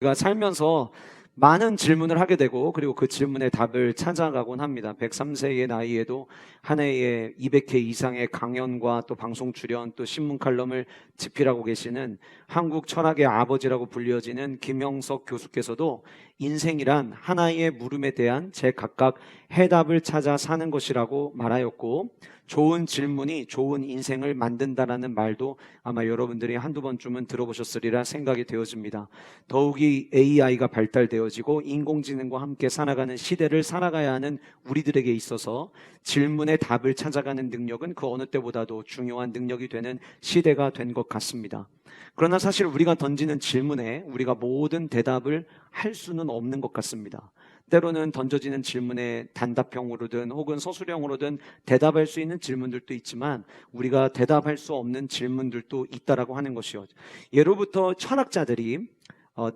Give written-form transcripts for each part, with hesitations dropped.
우리가 살면서 많은 질문을 하게 되고 그리고 그 질문의 답을 찾아가곤 합니다. 103세의 나이에도 한 해에 200회 이상의 강연과 또 방송 출연 또 신문 칼럼을 집필하고 계시는 한국 철학의 아버지라고 불려지는 김영석 교수께서도 인생이란 하나의 물음에 대한 제각각 해답을 찾아 사는 것이라고 말하였고, 좋은 질문이 좋은 인생을 만든다라는 말도 아마 여러분들이 한두 번쯤은 들어보셨으리라 생각이 되어집니다. 더욱이 AI가 발달되어지고 인공지능과 함께 살아가는 시대를 살아가야 하는 우리들에게 있어서 질문의 답을 찾아가는 능력은 그 어느 때보다도 중요한 능력이 되는 시대가 된 것 같습니다. 그러나 사실 우리가 던지는 질문에 우리가 모든 대답을 할 수는 없는 것 같습니다. 때로는 던져지는 질문에 단답형으로든 혹은 서술형으로든 대답할 수 있는 질문들도 있지만 우리가 대답할 수 없는 질문들도 있다라고 하는 것이요. 예로부터 철학자들이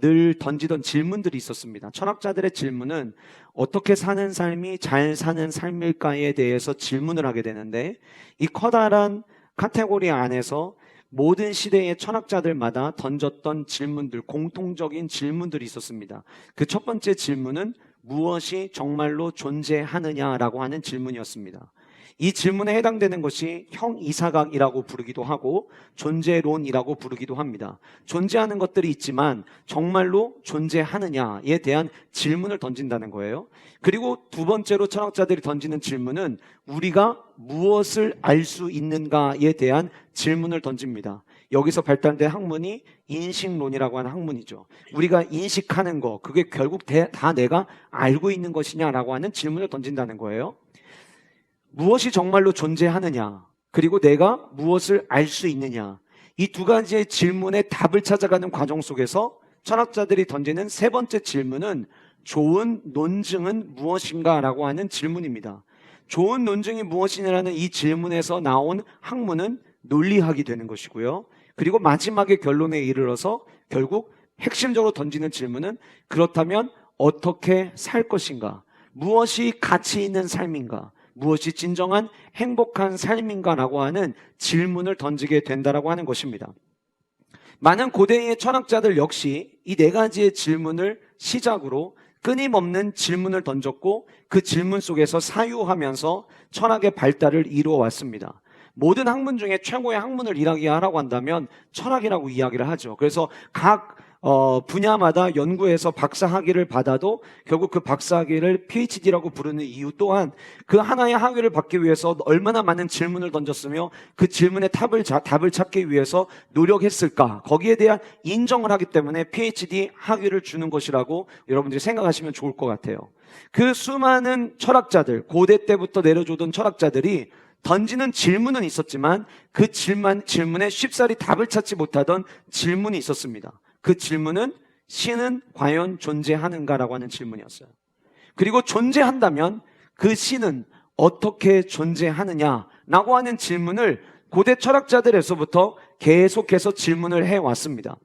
늘 던지던 질문들이 있었습니다. 철학자들의 질문은 어떻게 사는 삶이 잘 사는 삶일까에 대해서 질문을 하게 되는데, 이 커다란 카테고리 안에서 모든 시대의 철학자들마다 던졌던 질문들, 공통적인 질문들이 있었습니다. 그 첫 번째 질문은 무엇이 정말로 존재하느냐라고 하는 질문이었습니다. 이 질문에 해당되는 것이 형이사각이라고 부르기도 하고 존재론이라고 부르기도 합니다. 존재하는 것들이 있지만 정말로 존재하느냐에 대한 질문을 던진다는 거예요. 그리고 두 번째로 철학자들이 던지는 질문은 우리가 무엇을 알 수 있는가에 대한 질문을 던집니다. 여기서 발달된 학문이 인식론이라고 하는 학문이죠. 우리가 인식하는 거, 그게 결국 다 내가 알고 있는 것이냐라고 하는 질문을 던진다는 거예요. 무엇이 정말로 존재하느냐, 그리고 내가 무엇을 알 수 있느냐, 이 두 가지의 질문의 답을 찾아가는 과정 속에서 철학자들이 던지는 세 번째 질문은 좋은 논증은 무엇인가 라고 하는 질문입니다. 좋은 논증이 무엇이냐라는 이 질문에서 나온 학문은 논리학이 되는 것이고요. 그리고 마지막에 결론에 이르러서 결국 핵심적으로 던지는 질문은 그렇다면 어떻게 살 것인가, 무엇이 가치 있는 삶인가, 무엇이 진정한 행복한 삶인가라고 하는 질문을 던지게 된다라고 하는 것입니다. 많은 고대의 철학자들 역시 이 네 가지의 질문을 시작으로 끊임없는 질문을 던졌고 그 질문 속에서 사유하면서 철학의 발달을 이루어 왔습니다. 모든 학문 중에 최고의 학문을 이야기하라고 한다면 철학이라고 이야기를 하죠. 그래서 각 분야마다 연구해서 박사학위를 받아도 결국 그 박사학위를 PhD라고 부르는 이유 또한 그 하나의 학위를 받기 위해서 얼마나 많은 질문을 던졌으며 그 질문의 답을 찾기 위해서 노력했을까, 거기에 대한 인정을 하기 때문에 PhD 학위를 주는 것이라고 여러분들이 생각하시면 좋을 것 같아요. 그 수많은 철학자들, 고대 때부터 내려주던 철학자들이 던지는 질문은 있었지만 그 질문에 쉽사리 답을 찾지 못하던 질문이 있었습니다. 그 질문은 신은 과연 존재하는가라고 하는 질문이었어요. 그리고 존재한다면 그 신은 어떻게 존재하느냐라고 하는 질문을 고대 철학자들에서부터 계속해서 질문을 해왔습니다.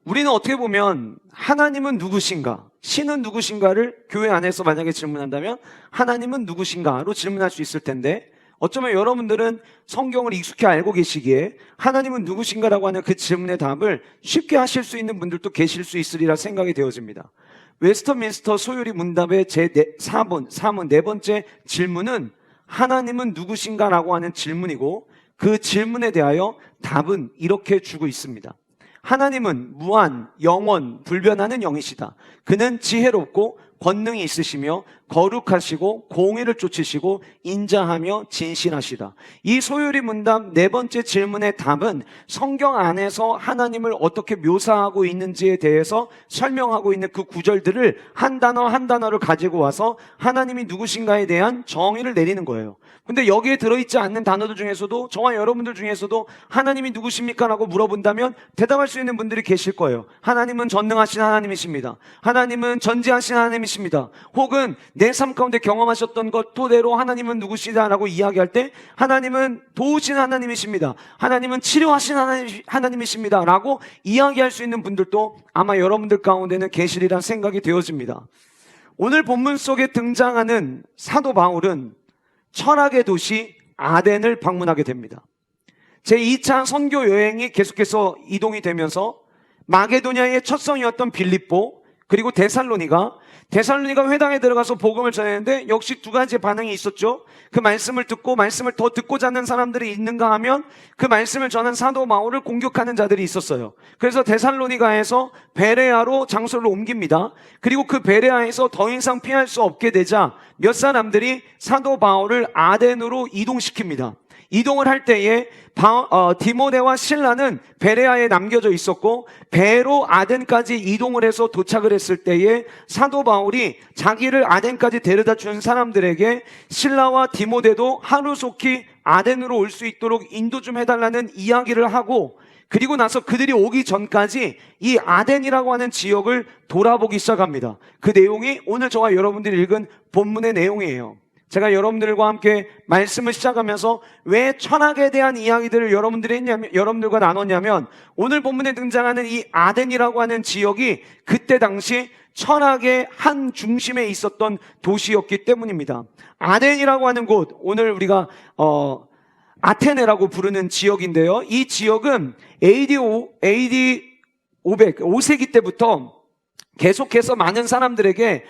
우리는 어떻게 보면 하나님은 누구신가, 신은 누구신가를 교회 안에서 만약에 질문한다면 하나님은 누구신가로 질문할 수 있을 텐데, 어쩌면 여러분들은 성경을 익숙히 알고 계시기에 하나님은 누구신가라고 하는 그 질문의 답을 쉽게 하실 수 있는 분들도 계실 수 있으리라 생각이 되어집니다. 웨스터민스터 소요리 문답의 제4문 네 번째 질문은 하나님은 누구신가라고 하는 질문이고, 그 질문에 대하여 답은 이렇게 주고 있습니다. 하나님은 무한, 영원, 불변하는 영이시다. 그는 지혜롭고 권능이 있으시며 거룩하시고 공의를 쫓으시고 인자하며 진실하시다. 이 소요리 문답 네 번째 질문의 답은 성경 안에서 하나님을 어떻게 묘사하고 있는지에 대해서 설명하고 있는 그 구절들을 한 단어 한 단어를 가지고 와서 하나님이 누구신가에 대한 정의를 내리는 거예요. 근데 여기에 들어있지 않는 단어들 중에서도, 저와 여러분들 중에서도 하나님이 누구십니까? 라고 물어본다면 대답할 수 있는 분들이 계실 거예요. 하나님은 전능하신 하나님이십니다. 하나님은 전지하신 하나님이십니다. 혹은 내 삶 가운데 경험하셨던 것 토대로 하나님은 누구시다라고 이야기할 때 하나님은 도우신 하나님이십니다. 하나님은 치료하신 하나님이십니다 라고 이야기할 수 있는 분들도 아마 여러분들 가운데는 계시리란 생각이 되어집니다. 오늘 본문 속에 등장하는 사도 바울은 철학의 도시 아덴을 방문하게 됩니다. 제2차 선교 여행이 계속해서 이동이 되면서 마게도냐의 첫 성이었던 빌립보, 그리고 데살로니가 회당에 들어가서 복음을 전했는데 역시 두 가지 반응이 있었죠. 그 말씀을 듣고 말씀을 더 듣고자 하는 사람들이 있는가 하면 그 말씀을 전한 사도 바울을 공격하는 자들이 있었어요. 그래서 데살로니가에서 베레아로 장소를 옮깁니다. 그리고 그 베레아에서 더 이상 피할 수 없게 되자 몇 사람들이 사도 바울을 아덴으로 이동시킵니다. 이동을 할 때에 디모데와 실라는 베레아에 남겨져 있었고 배로 아덴까지 이동을 해서 도착을 했을 때에 사도 바울이 자기를 아덴까지 데려다 준 사람들에게 실라와 디모데도 하루속히 아덴으로 올 수 있도록 인도 좀 해달라는 이야기를 하고, 그리고 나서 그들이 오기 전까지 이 아덴이라고 하는 지역을 돌아보기 시작합니다. 그 내용이 오늘 저와 여러분들이 읽은 본문의 내용이에요. 제가 여러분들과 함께 말씀을 시작하면서 왜 철학에 대한 이야기들을 여러분들과 나눴냐면, 오늘 본문에 등장하는 이 아덴이라고 하는 지역이 그때 당시 철학의 한 중심에 있었던 도시였기 때문입니다. 아덴이라고 하는 곳, 오늘 우리가 아테네라고 부르는 지역인데요. 이 지역은 AD 5세기 때부터 계속해서 많은 사람들에게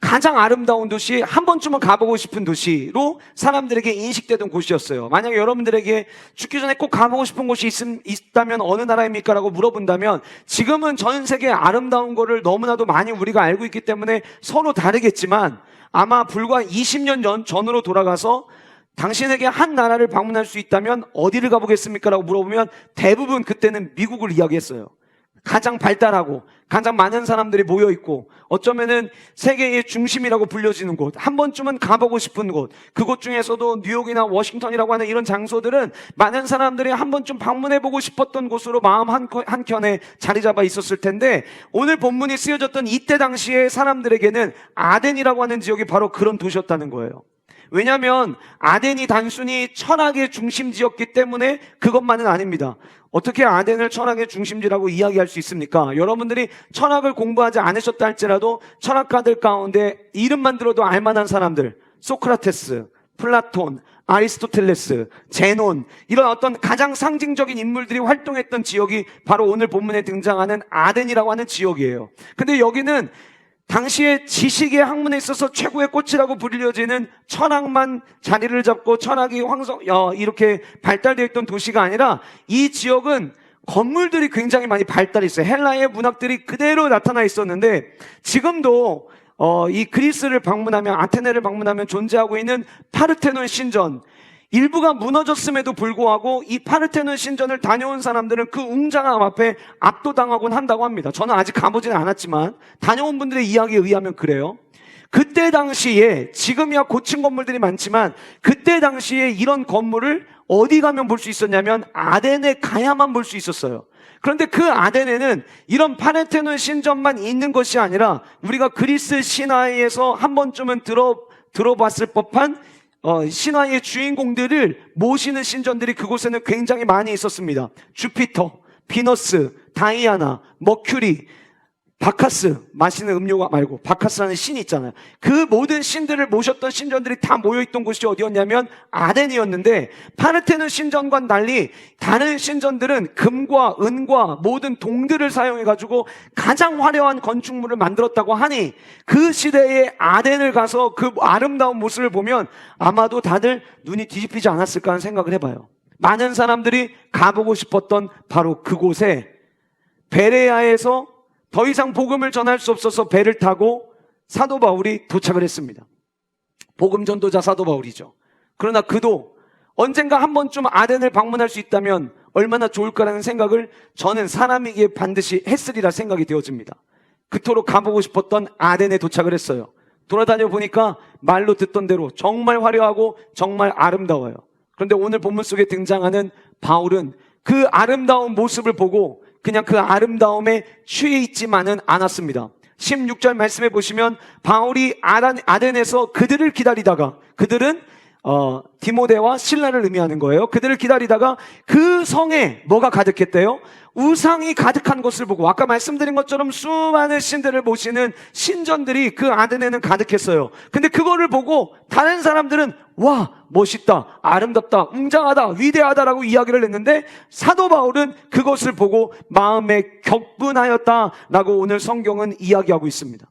가장 아름다운 도시, 한 번쯤은 가보고 싶은 도시로 사람들에게 인식되던 곳이었어요. 만약에 여러분들에게 죽기 전에 꼭 가보고 싶은 곳이 있다면 어느 나라입니까? 라고 물어본다면 지금은 전 세계의 아름다운 거를 너무나도 많이 우리가 알고 있기 때문에 서로 다르겠지만, 아마 불과 20년 전으로 돌아가서 당신에게 한 나라를 방문할 수 있다면 어디를 가보겠습니까? 라고 물어보면 대부분 그때는 미국을 이야기했어요. 가장 발달하고 가장 많은 사람들이 모여있고 어쩌면은 세계의 중심이라고 불려지는 곳, 한 번쯤은 가보고 싶은 곳, 그곳 중에서도 뉴욕이나 워싱턴이라고 하는 이런 장소들은 많은 사람들이 한 번쯤 방문해보고 싶었던 곳으로 마음 한켠에 자리 잡아 있었을 텐데, 오늘 본문이 쓰여졌던 이때 당시의 사람들에게는 아덴이라고 하는 지역이 바로 그런 도시였다는 거예요. 왜냐하면 아덴이 단순히 철학의 중심지였기 때문에 그것만은 아닙니다. 어떻게 아덴을 철학의 중심지라고 이야기할 수 있습니까? 여러분들이 철학을 공부하지 않으셨다 할지라도 철학가들 가운데 이름만 들어도 알만한 사람들, 소크라테스, 플라톤, 아리스토텔레스, 제논, 이런 어떤 가장 상징적인 인물들이 활동했던 지역이 바로 오늘 본문에 등장하는 아덴이라고 하는 지역이에요. 근데 여기는 당시의 지식의 학문에 있어서 최고의 꽃이라고 불려지는 철학만 자리를 잡고 철학이 이렇게 발달되어 있던 도시가 아니라, 이 지역은 건물들이 굉장히 많이 발달해 있어요. 헬라의 문학들이 그대로 나타나 있었는데, 지금도 이 그리스를 방문하면, 아테네를 방문하면 존재하고 있는 파르테논 신전, 일부가 무너졌음에도 불구하고 이 파르테논 신전을 다녀온 사람들은 그 웅장함 앞에 압도당하곤 한다고 합니다. 저는 아직 가보지는 않았지만 다녀온 분들의 이야기에 의하면 그래요. 그때 당시에, 지금이야 고층 건물들이 많지만 그때 당시에 이런 건물을 어디 가면 볼 수 있었냐면 아덴에 가야만 볼 수 있었어요. 그런데 그 아덴에는 이런 파르테논 신전만 있는 것이 아니라 우리가 그리스 신화에서 한 번쯤은 들어봤을 법한 신화의 주인공들을 모시는 신전들이 그곳에는 굉장히 많이 있었습니다. 주피터, 비너스, 다이아나, 머큐리, 바카스, 마시는 음료가 말고 바카스라는 신이 있잖아요. 그 모든 신들을 모셨던 신전들이 다 모여있던 곳이 어디였냐면 아덴이었는데, 파르테논 신전과는 달리 다른 신전들은 금과 은과 모든 동들을 사용해가지고 가장 화려한 건축물을 만들었다고 하니, 그 시대의 아덴을 가서 그 아름다운 모습을 보면 아마도 다들 눈이 뒤집히지 않았을까 하는 생각을 해봐요. 많은 사람들이 가보고 싶었던 바로 그곳에 베레아에서 더 이상 복음을 전할 수 없어서 배를 타고 사도 바울이 도착을 했습니다. 복음 전도자 사도 바울이죠. 그러나 그도 언젠가 한 번쯤 아덴을 방문할 수 있다면 얼마나 좋을까라는 생각을 저는 사람이기에 반드시 했으리라 생각이 되어집니다. 그토록 가보고 싶었던 아덴에 도착을 했어요. 돌아다녀 보니까 말로 듣던 대로 정말 화려하고 정말 아름다워요. 그런데 오늘 본문 속에 등장하는 바울은 그 아름다운 모습을 보고 그냥 그 아름다움에 취해 있지만은 않았습니다. 16절 말씀해 보시면 바울이 아덴에서 그들을 기다리다가, 그들은 디모데와 실라를 의미하는 거예요. 그들을 기다리다가 그 성에 뭐가 가득했대요? 우상이 가득한 것을 보고, 아까 말씀드린 것처럼 수많은 신들을 모시는 신전들이 그 아덴에는 가득했어요. 근데 그거를 보고 다른 사람들은 와, 멋있다, 아름답다, 웅장하다, 위대하다라고 이야기를 했는데, 사도 바울은 그것을 보고 마음에 격분하였다라고 오늘 성경은 이야기하고 있습니다.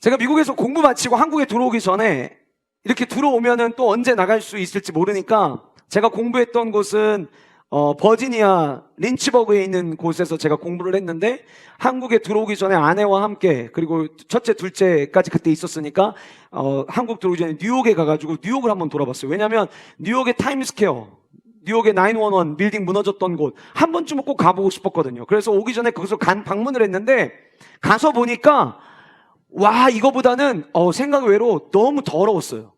제가 미국에서 공부 마치고 한국에 들어오기 전에 이렇게 들어오면은 또 언제 나갈 수 있을지 모르니까, 제가 공부했던 곳은 버지니아 린치버그에 있는 곳에서 제가 공부를 했는데, 한국에 들어오기 전에 아내와 함께, 그리고 첫째, 둘째까지 그때 있었으니까 한국 들어오기 전에 뉴욕에 가가지고 뉴욕을 한번 돌아봤어요. 왜냐하면 뉴욕의 타임스퀘어, 뉴욕의 911 빌딩 무너졌던 곳 한 번쯤은 꼭 가보고 싶었거든요. 그래서 오기 전에 거기서 방문을 했는데, 가서 보니까 와, 이거보다는 생각 외로 너무 더러웠어요.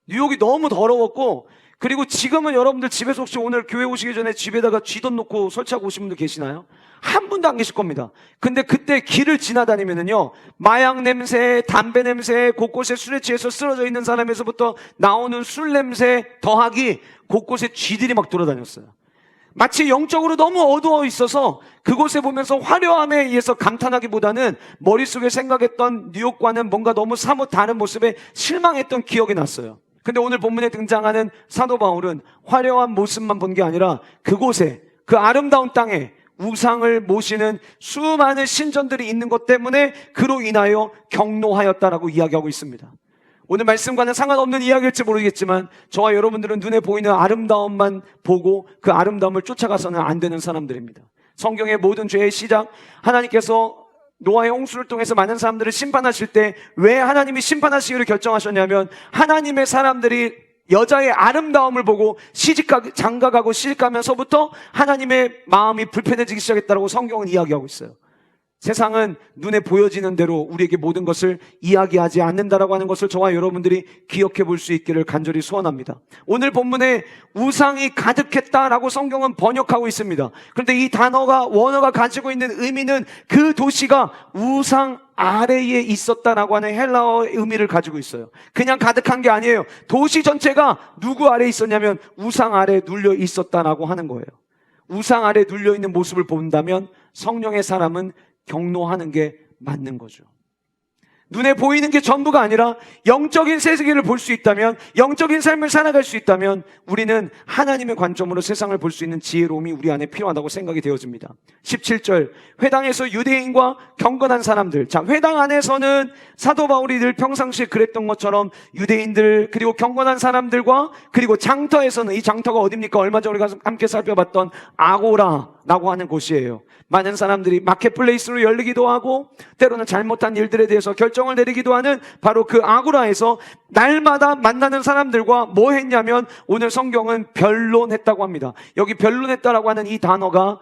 뉴욕이 너무 더러웠고, 그리고 지금은 여러분들 집에서 혹시 오늘 교회 오시기 전에 집에다가 쥐돈 놓고 설치하고 오신 분들 계시나요? 한 분도 안 계실 겁니다. 근데 그때 길을 지나다니면은요, 마약 냄새, 담배 냄새, 곳곳에 술에 취해서 쓰러져 있는 사람에서부터 나오는 술 냄새 더하기 곳곳에 쥐들이 막 돌아다녔어요. 마치 영적으로 너무 어두워 있어서 그곳에 보면서 화려함에 의해서 감탄하기보다는 머릿속에 생각했던 뉴욕과는 뭔가 너무 사뭇 다른 모습에 실망했던 기억이 났어요. 근데 오늘 본문에 등장하는 사도 바울은 화려한 모습만 본 게 아니라 그곳에, 그 아름다운 땅에 우상을 모시는 수많은 신전들이 있는 것 때문에 그로 인하여 경노하였다라고 이야기하고 있습니다. 오늘 말씀과는 상관없는 이야기일지 모르겠지만, 저와 여러분들은 눈에 보이는 아름다움만 보고 그 아름다움을 쫓아가서는 안 되는 사람들입니다. 성경의 모든 죄의 시작, 하나님께서 노아의 홍수를 통해서 많은 사람들을 심판하실 때 왜 하나님이 심판하시기를 결정하셨냐면, 하나님의 사람들이 여자의 아름다움을 보고 장가가고 시집가면서부터 하나님의 마음이 불편해지기 시작했다고 성경은 이야기하고 있어요. 세상은 눈에 보여지는 대로 우리에게 모든 것을 이야기하지 않는다라고 하는 것을 저와 여러분들이 기억해 볼 수 있기를 간절히 소원합니다. 오늘 본문에 우상이 가득했다라고 성경은 번역하고 있습니다. 그런데 이 원어가 가지고 있는 의미는 그 도시가 우상 아래에 있었다라고 하는 헬라어의 의미를 가지고 있어요. 그냥 가득한 게 아니에요. 도시 전체가 누구 아래에 있었냐면 우상 아래에 눌려 있었다라고 하는 거예요. 우상 아래에 눌려 있는 모습을 본다면 성령의 사람은 경노하는 게 맞는 거죠. 눈에 보이는 게 전부가 아니라 영적인 세계를 볼 수 있다면, 영적인 삶을 살아갈 수 있다면 우리는 하나님의 관점으로 세상을 볼 수 있는 지혜로움이 우리 안에 필요하다고 생각이 되어집니다. 17절, 회당에서 유대인과 경건한 사람들. 자, 회당 안에서는 사도 바울이 늘 평상시에 그랬던 것처럼 유대인들, 그리고 경건한 사람들과, 그리고 장터에서는, 이 장터가 어딥니까? 얼마 전에 우리가 함께 살펴봤던 아고라라고 하는 곳이에요. 많은 사람들이 마켓플레이스로 열리기도 하고, 때로는 잘못한 일들에 대해서 결정을 내리기도 하는 바로 그 아고라에서 날마다 만나는 사람들과 뭐 했냐면, 오늘 성경은 변론했다고 합니다. 여기 변론했다라고 하는 이 단어가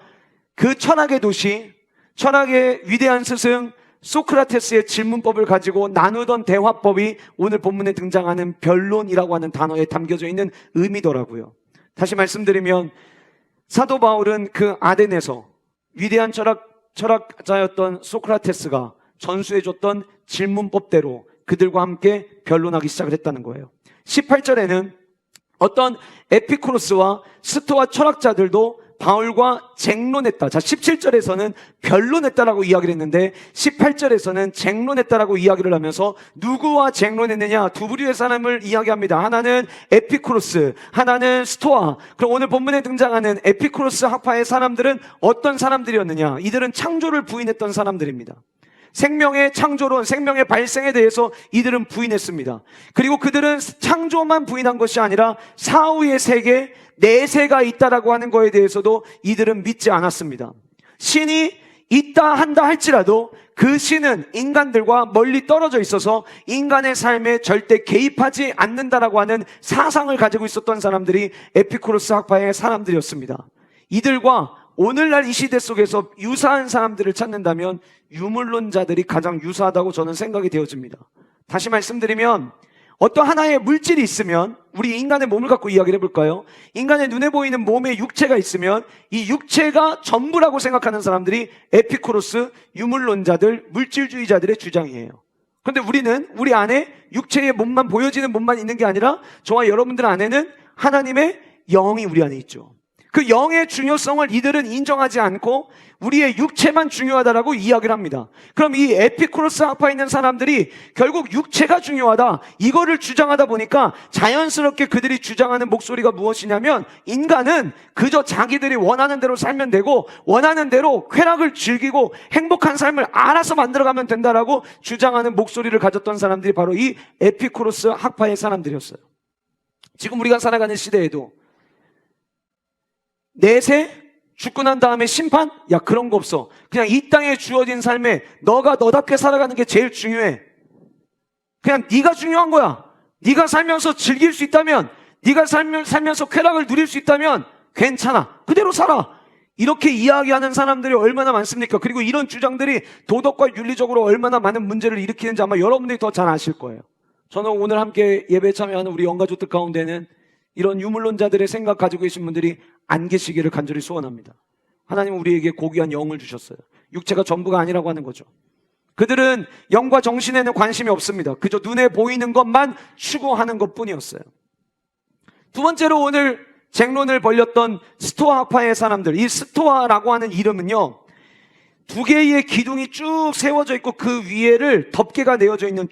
그 철학의 도시, 철학의 위대한 스승 소크라테스의 질문법을 가지고 나누던 대화법이 오늘 본문에 등장하는 변론이라고 하는 단어에 담겨져 있는 의미더라고요. 다시 말씀드리면, 사도 바울은 그 아덴에서 위대한 철학자였던 소크라테스가 전수해줬던 질문법대로 그들과 함께 변론하기 시작을 했다는 거예요. 18절에는 어떤 에피쿠로스와 스토아 철학자들도 바울과 쟁론했다. 자, 17절에서는 변론했다라고 이야기를 했는데 18절에서는 쟁론했다라고 이야기를 하면서 누구와 쟁론했느냐? 두 부류의 사람을 이야기합니다. 하나는 에피쿠로스, 하나는 스토아. 그럼 오늘 본문에 등장하는 에피쿠로스 학파의 사람들은 어떤 사람들이었느냐? 이들은 창조를 부인했던 사람들입니다. 생명의 창조론, 생명의 발생에 대해서 이들은 부인했습니다. 그리고 그들은 창조만 부인한 것이 아니라 사후의 세계, 내세가 있다라고 하는 거에 대해서도 이들은 믿지 않았습니다. 신이 있다 한다 할지라도 그 신은 인간들과 멀리 떨어져 있어서 인간의 삶에 절대 개입하지 않는다라고 하는 사상을 가지고 있었던 사람들이 에피쿠로스 학파의 사람들이었습니다. 이들과 오늘날 이 시대 속에서 유사한 사람들을 찾는다면 유물론자들이 가장 유사하다고 저는 생각이 되어집니다. 다시 말씀드리면, 어떤 하나의 물질이 있으면, 우리 인간의 몸을 갖고 이야기를 해볼까요? 인간의 눈에 보이는 몸에 육체가 있으면 이 육체가 전부라고 생각하는 사람들이 에피쿠로스, 유물론자들, 물질주의자들의 주장이에요. 그런데 우리는 우리 안에 육체의 몸만 보여지는 몸만 있는 게 아니라 저와 여러분들 안에는 하나님의 영이 우리 안에 있죠. 그 영의 중요성을 이들은 인정하지 않고 우리의 육체만 중요하다라고 이야기를 합니다. 그럼 이 에피쿠로스 학파에 있는 사람들이 결국 육체가 중요하다, 이거를 주장하다 보니까 자연스럽게 그들이 주장하는 목소리가 무엇이냐면, 인간은 그저 자기들이 원하는 대로 살면 되고 원하는 대로 쾌락을 즐기고 행복한 삶을 알아서 만들어가면 된다라고 주장하는 목소리를 가졌던 사람들이 바로 이 에피쿠로스 학파의 사람들이었어요. 지금 우리가 살아가는 시대에도 내세, 죽고 난 다음에 심판? 야, 그런 거 없어. 그냥 이 땅에 주어진 삶에 너가 너답게 살아가는 게 제일 중요해. 그냥 네가 중요한 거야. 네가 살면서 즐길 수 있다면, 네가 살면서 쾌락을 누릴 수 있다면 괜찮아. 그대로 살아. 이렇게 이야기하는 사람들이 얼마나 많습니까? 그리고 이런 주장들이 도덕과 윤리적으로 얼마나 많은 문제를 일으키는지 아마 여러분들이 더 잘 아실 거예요. 저는 오늘 함께 예배에 참여하는 우리 영가족들 가운데는 이런 유물론자들의 생각 가지고 계신 분들이 안 계시기를 간절히 소원합니다. 하나님은 우리에게 고귀한 영을 주셨어요. 육체가 전부가 아니라고 하는 거죠. 그들은 영과 정신에는 관심이 없습니다. 그저 눈에 보이는 것만 추구하는 것뿐이었어요. 두 번째로 오늘 쟁론을 벌였던 스토아 학파의 사람들, 이 스토아라고 하는 이름은요, 두 개의 기둥이 쭉 세워져 있고 그 위에를 덮개가 내어져 있는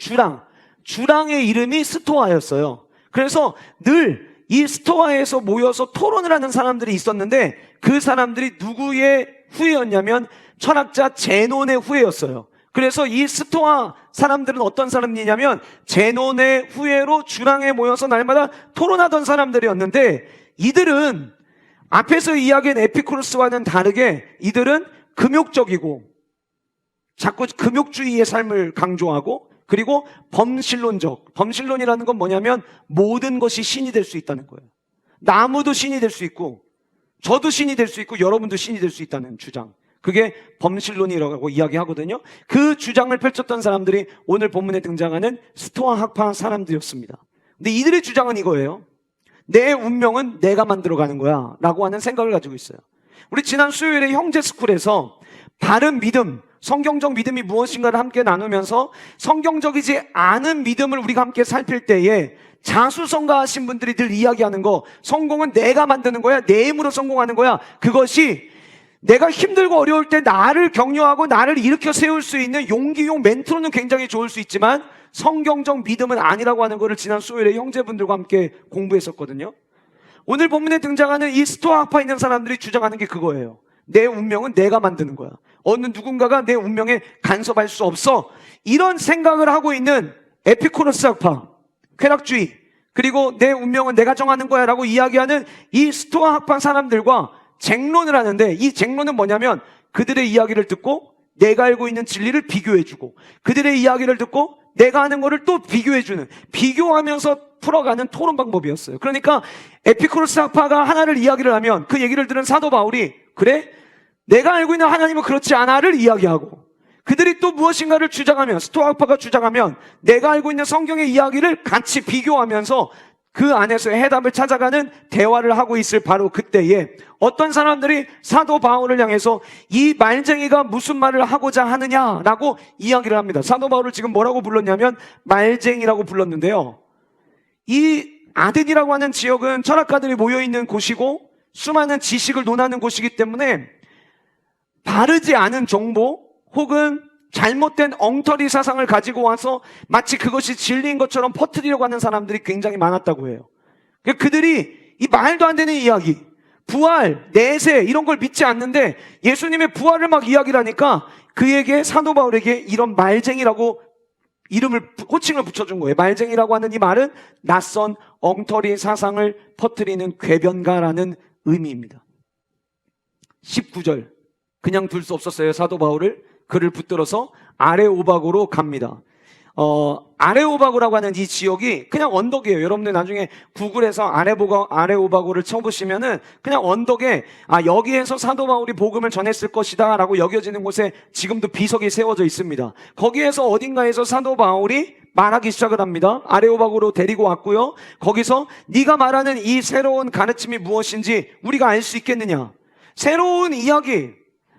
주랑의 이름이 스토아였어요. 그래서 늘 이 스토아에서 모여서 토론을 하는 사람들이 있었는데, 그 사람들이 누구의 후예였냐면 철학자 제논의 후예였어요. 그래서 이 스토아 사람들은 어떤 사람이냐면 제논의 후예로 주랑에 모여서 날마다 토론하던 사람들이었는데, 이들은 앞에서 이야기한 에피쿠로스와는 다르게 이들은 금욕적이고 자꾸 금욕주의의 삶을 강조하고, 그리고 범신론이라는 건 뭐냐면 모든 것이 신이 될 수 있다는 거예요. 나무도 신이 될 수 있고 저도 신이 될 수 있고 여러분도 신이 될 수 있다는 주장, 그게 범신론이라고 이야기하거든요. 그 주장을 펼쳤던 사람들이 오늘 본문에 등장하는 스토아 학파 사람들이었습니다. 근데 이들의 주장은 이거예요. 내 운명은 내가 만들어가는 거야 라고 하는 생각을 가지고 있어요. 우리 지난 수요일에 형제스쿨에서 바른 믿음, 성경적 믿음이 무엇인가를 함께 나누면서 성경적이지 않은 믿음을 우리가 함께 살필 때에 자수성가하신 분들이 늘 이야기하는 거, 성공은 내가 만드는 거야, 내 힘으로 성공하는 거야. 그것이 내가 힘들고 어려울 때 나를 격려하고 나를 일으켜 세울 수 있는 용기용 멘토로는 굉장히 좋을 수 있지만 성경적 믿음은 아니라고 하는 것을 지난 수요일에 형제분들과 함께 공부했었거든요. 오늘 본문에 등장하는 이 스토아 학파에 있는 사람들이 주장하는 게 그거예요. 내 운명은 내가 만드는 거야. 어느 누군가가 내 운명에 간섭할 수 없어. 이런 생각을 하고 있는 에피쿠로스 학파, 쾌락주의, 그리고 내 운명은 내가 정하는 거야 라고 이야기하는 이 스토아 학파 사람들과 쟁론을 하는데, 이 쟁론은 뭐냐면 그들의 이야기를 듣고 내가 알고 있는 진리를 비교해주고, 그들의 이야기를 듣고 내가 하는 거를 또 비교해주는, 비교하면서 풀어가는 토론 방법이었어요. 그러니까 에피쿠로스 학파가 하나를 이야기를 하면 그 얘기를 들은 사도 바울이 그래? 내가 알고 있는 하나님은 그렇지 않아를 이야기하고, 그들이 또 무엇인가를 주장하면, 스토아 학파가 주장하면 내가 알고 있는 성경의 이야기를 같이 비교하면서 그 안에서의 해답을 찾아가는 대화를 하고 있을 바로 그때에 어떤 사람들이 사도 바울을 향해서 이 말쟁이가 무슨 말을 하고자 하느냐라고 이야기를 합니다. 사도 바울을 지금 뭐라고 불렀냐면 말쟁이라고 불렀는데요, 이 아덴이라고 하는 지역은 철학가들이 모여있는 곳이고 수많은 지식을 논하는 곳이기 때문에 바르지 않은 정보 혹은 잘못된 엉터리 사상을 가지고 와서 마치 그것이 진리인 것처럼 퍼뜨리려고 하는 사람들이 굉장히 많았다고 해요. 그들이 이 말도 안 되는 이야기, 부활, 내세 이런 걸 믿지 않는데 예수님의 부활을 막 이야기를 하니까 그에게, 사도 바울에게 이런 말쟁이라고 호칭을 붙여준 거예요. 말쟁이라고 하는 이 말은 낯선 엉터리 사상을 퍼뜨리는 궤변가라는 의미입니다. 19절, 그냥 둘 수 없었어요. 사도 바울을 그를 붙들어서 아레오바고로 갑니다. 아레오바고라고 하는 이 지역이 그냥 언덕이에요. 여러분들 나중에 구글에서 아레오바고를 쳐보시면은 그냥 언덕에 여기에서 사도 바울이 복음을 전했을 것이다 라고 여겨지는 곳에 지금도 비석이 세워져 있습니다. 거기에서 어딘가에서 사도 바울이 말하기 시작을 합니다. 아레오바고로 데리고 왔고요, 거기서 네가 말하는 이 새로운 가르침이 무엇인지 우리가 알 수 있겠느냐. 새로운 이야기,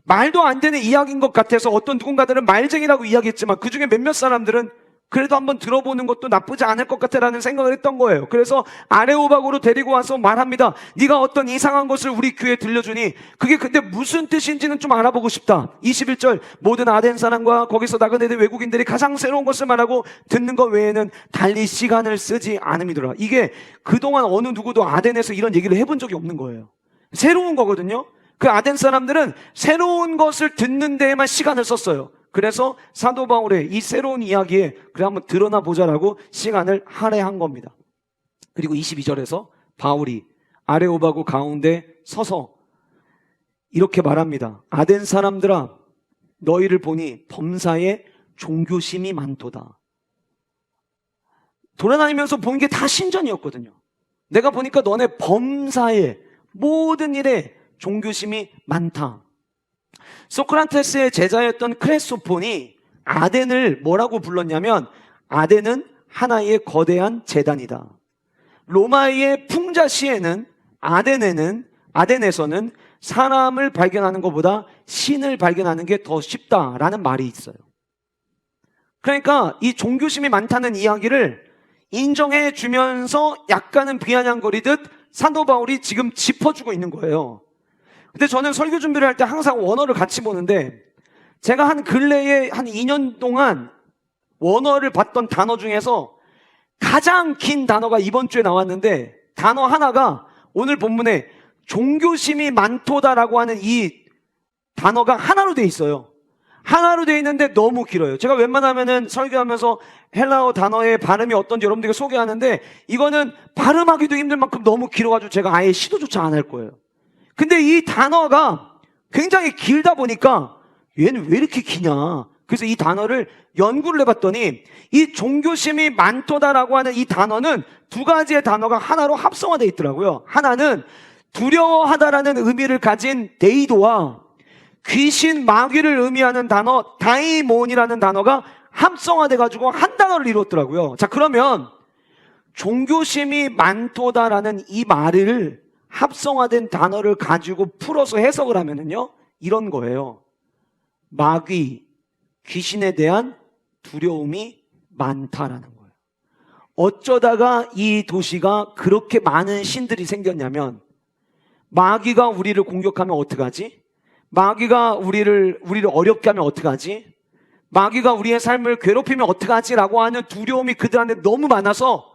말도 안 되는 이야기인 것 같아서 어떤 누군가들은 말쟁이라고 이야기했지만 그 중에 몇몇 사람들은 그래도 한번 들어보는 것도 나쁘지 않을 것 같다라는 생각을 했던 거예요. 그래서 아레오박으로 데리고 와서 말합니다. 네가 어떤 이상한 것을 우리 교회에 들려주니 그게 근데 무슨 뜻인지는 좀 알아보고 싶다. 21절 모든 아덴 사람과 거기서 나그네들 외국인들이 가장 새로운 것을 말하고 듣는 것 외에는 달리 시간을 쓰지 않음이더라. 이게 그동안 어느 누구도 아덴에서 이런 얘기를 해본 적이 없는 거예요. 새로운 거거든요. 그 아덴 사람들은 새로운 것을 듣는 데에만 시간을 썼어요. 그래서 사도 바울의 이 새로운 이야기에 그래 한번 드러나 보자라고 시간을 할애한 겁니다. 그리고 22절에서 바울이 아레오바고 가운데 서서 이렇게 말합니다. 아덴 사람들아 너희를 보니 범사에 종교심이 많도다. 돌아다니면서 본 게 다 신전이었거든요. 내가 보니까 너네 범사에 모든 일에 종교심이 많다. 소크라테스의 제자였던 크레소폰이 아덴을 뭐라고 불렀냐면 아덴은 하나의 거대한 재단이다. 로마의 풍자시에는 아덴에서는 사람을 발견하는 것보다 신을 발견하는 게 더 쉽다라는 말이 있어요. 그러니까 이 종교심이 많다는 이야기를 인정해 주면서 약간은 비아냥거리듯 사도 바울이 지금 짚어주고 있는 거예요. 근데 저는 설교 준비를 할 때 항상 원어를 같이 보는데 제가 한 근래에 한 2년 동안 원어를 봤던 단어 중에서 가장 긴 단어가 이번 주에 나왔는데 단어 하나가 오늘 본문에 종교심이 많도다라고 하는 이 단어가 하나로 돼 있어요. 하나로 돼 있는데 너무 길어요. 제가 웬만하면은 설교하면서 헬라어 단어의 발음이 어떤지 여러분들에게 소개하는데 이거는 발음하기도 힘들 만큼 너무 길어가지고 제가 아예 시도조차 안 할 거예요. 근데 이 단어가 굉장히 길다 보니까 얘는 왜 이렇게 기냐. 그래서 이 단어를 연구를 해봤더니 이 종교심이 많도다라고 하는 이 단어는 두 가지의 단어가 하나로 합성화되어 있더라고요. 하나는 두려워하다라는 의미를 가진 데이도와 귀신, 마귀를 의미하는 단어 다이몬이라는 단어가 합성화돼가지고 한 단어를 이뤘더라고요. 자, 그러면 종교심이 많도다라는 이 말을 합성화된 단어를 가지고 풀어서 해석을 하면은요, 이런 거예요. 마귀, 귀신에 대한 두려움이 많다라는 거예요. 어쩌다가 이 도시가 그렇게 많은 신들이 생겼냐면, 마귀가 우리를 공격하면 어떡하지? 마귀가 우리를 어렵게 하면 어떡하지? 마귀가 우리의 삶을 괴롭히면 어떡하지? 라고 하는 두려움이 그들한테 너무 많아서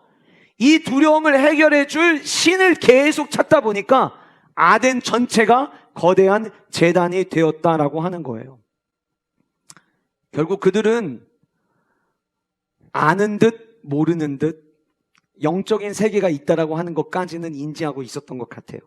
이 두려움을 해결해 줄 신을 계속 찾다 보니까 아덴 전체가 거대한 재단이 되었다라고 하는 거예요. 결국 그들은 아는 듯 모르는 듯 영적인 세계가 있다라고 하는 것까지는 인지하고 있었던 것 같아요.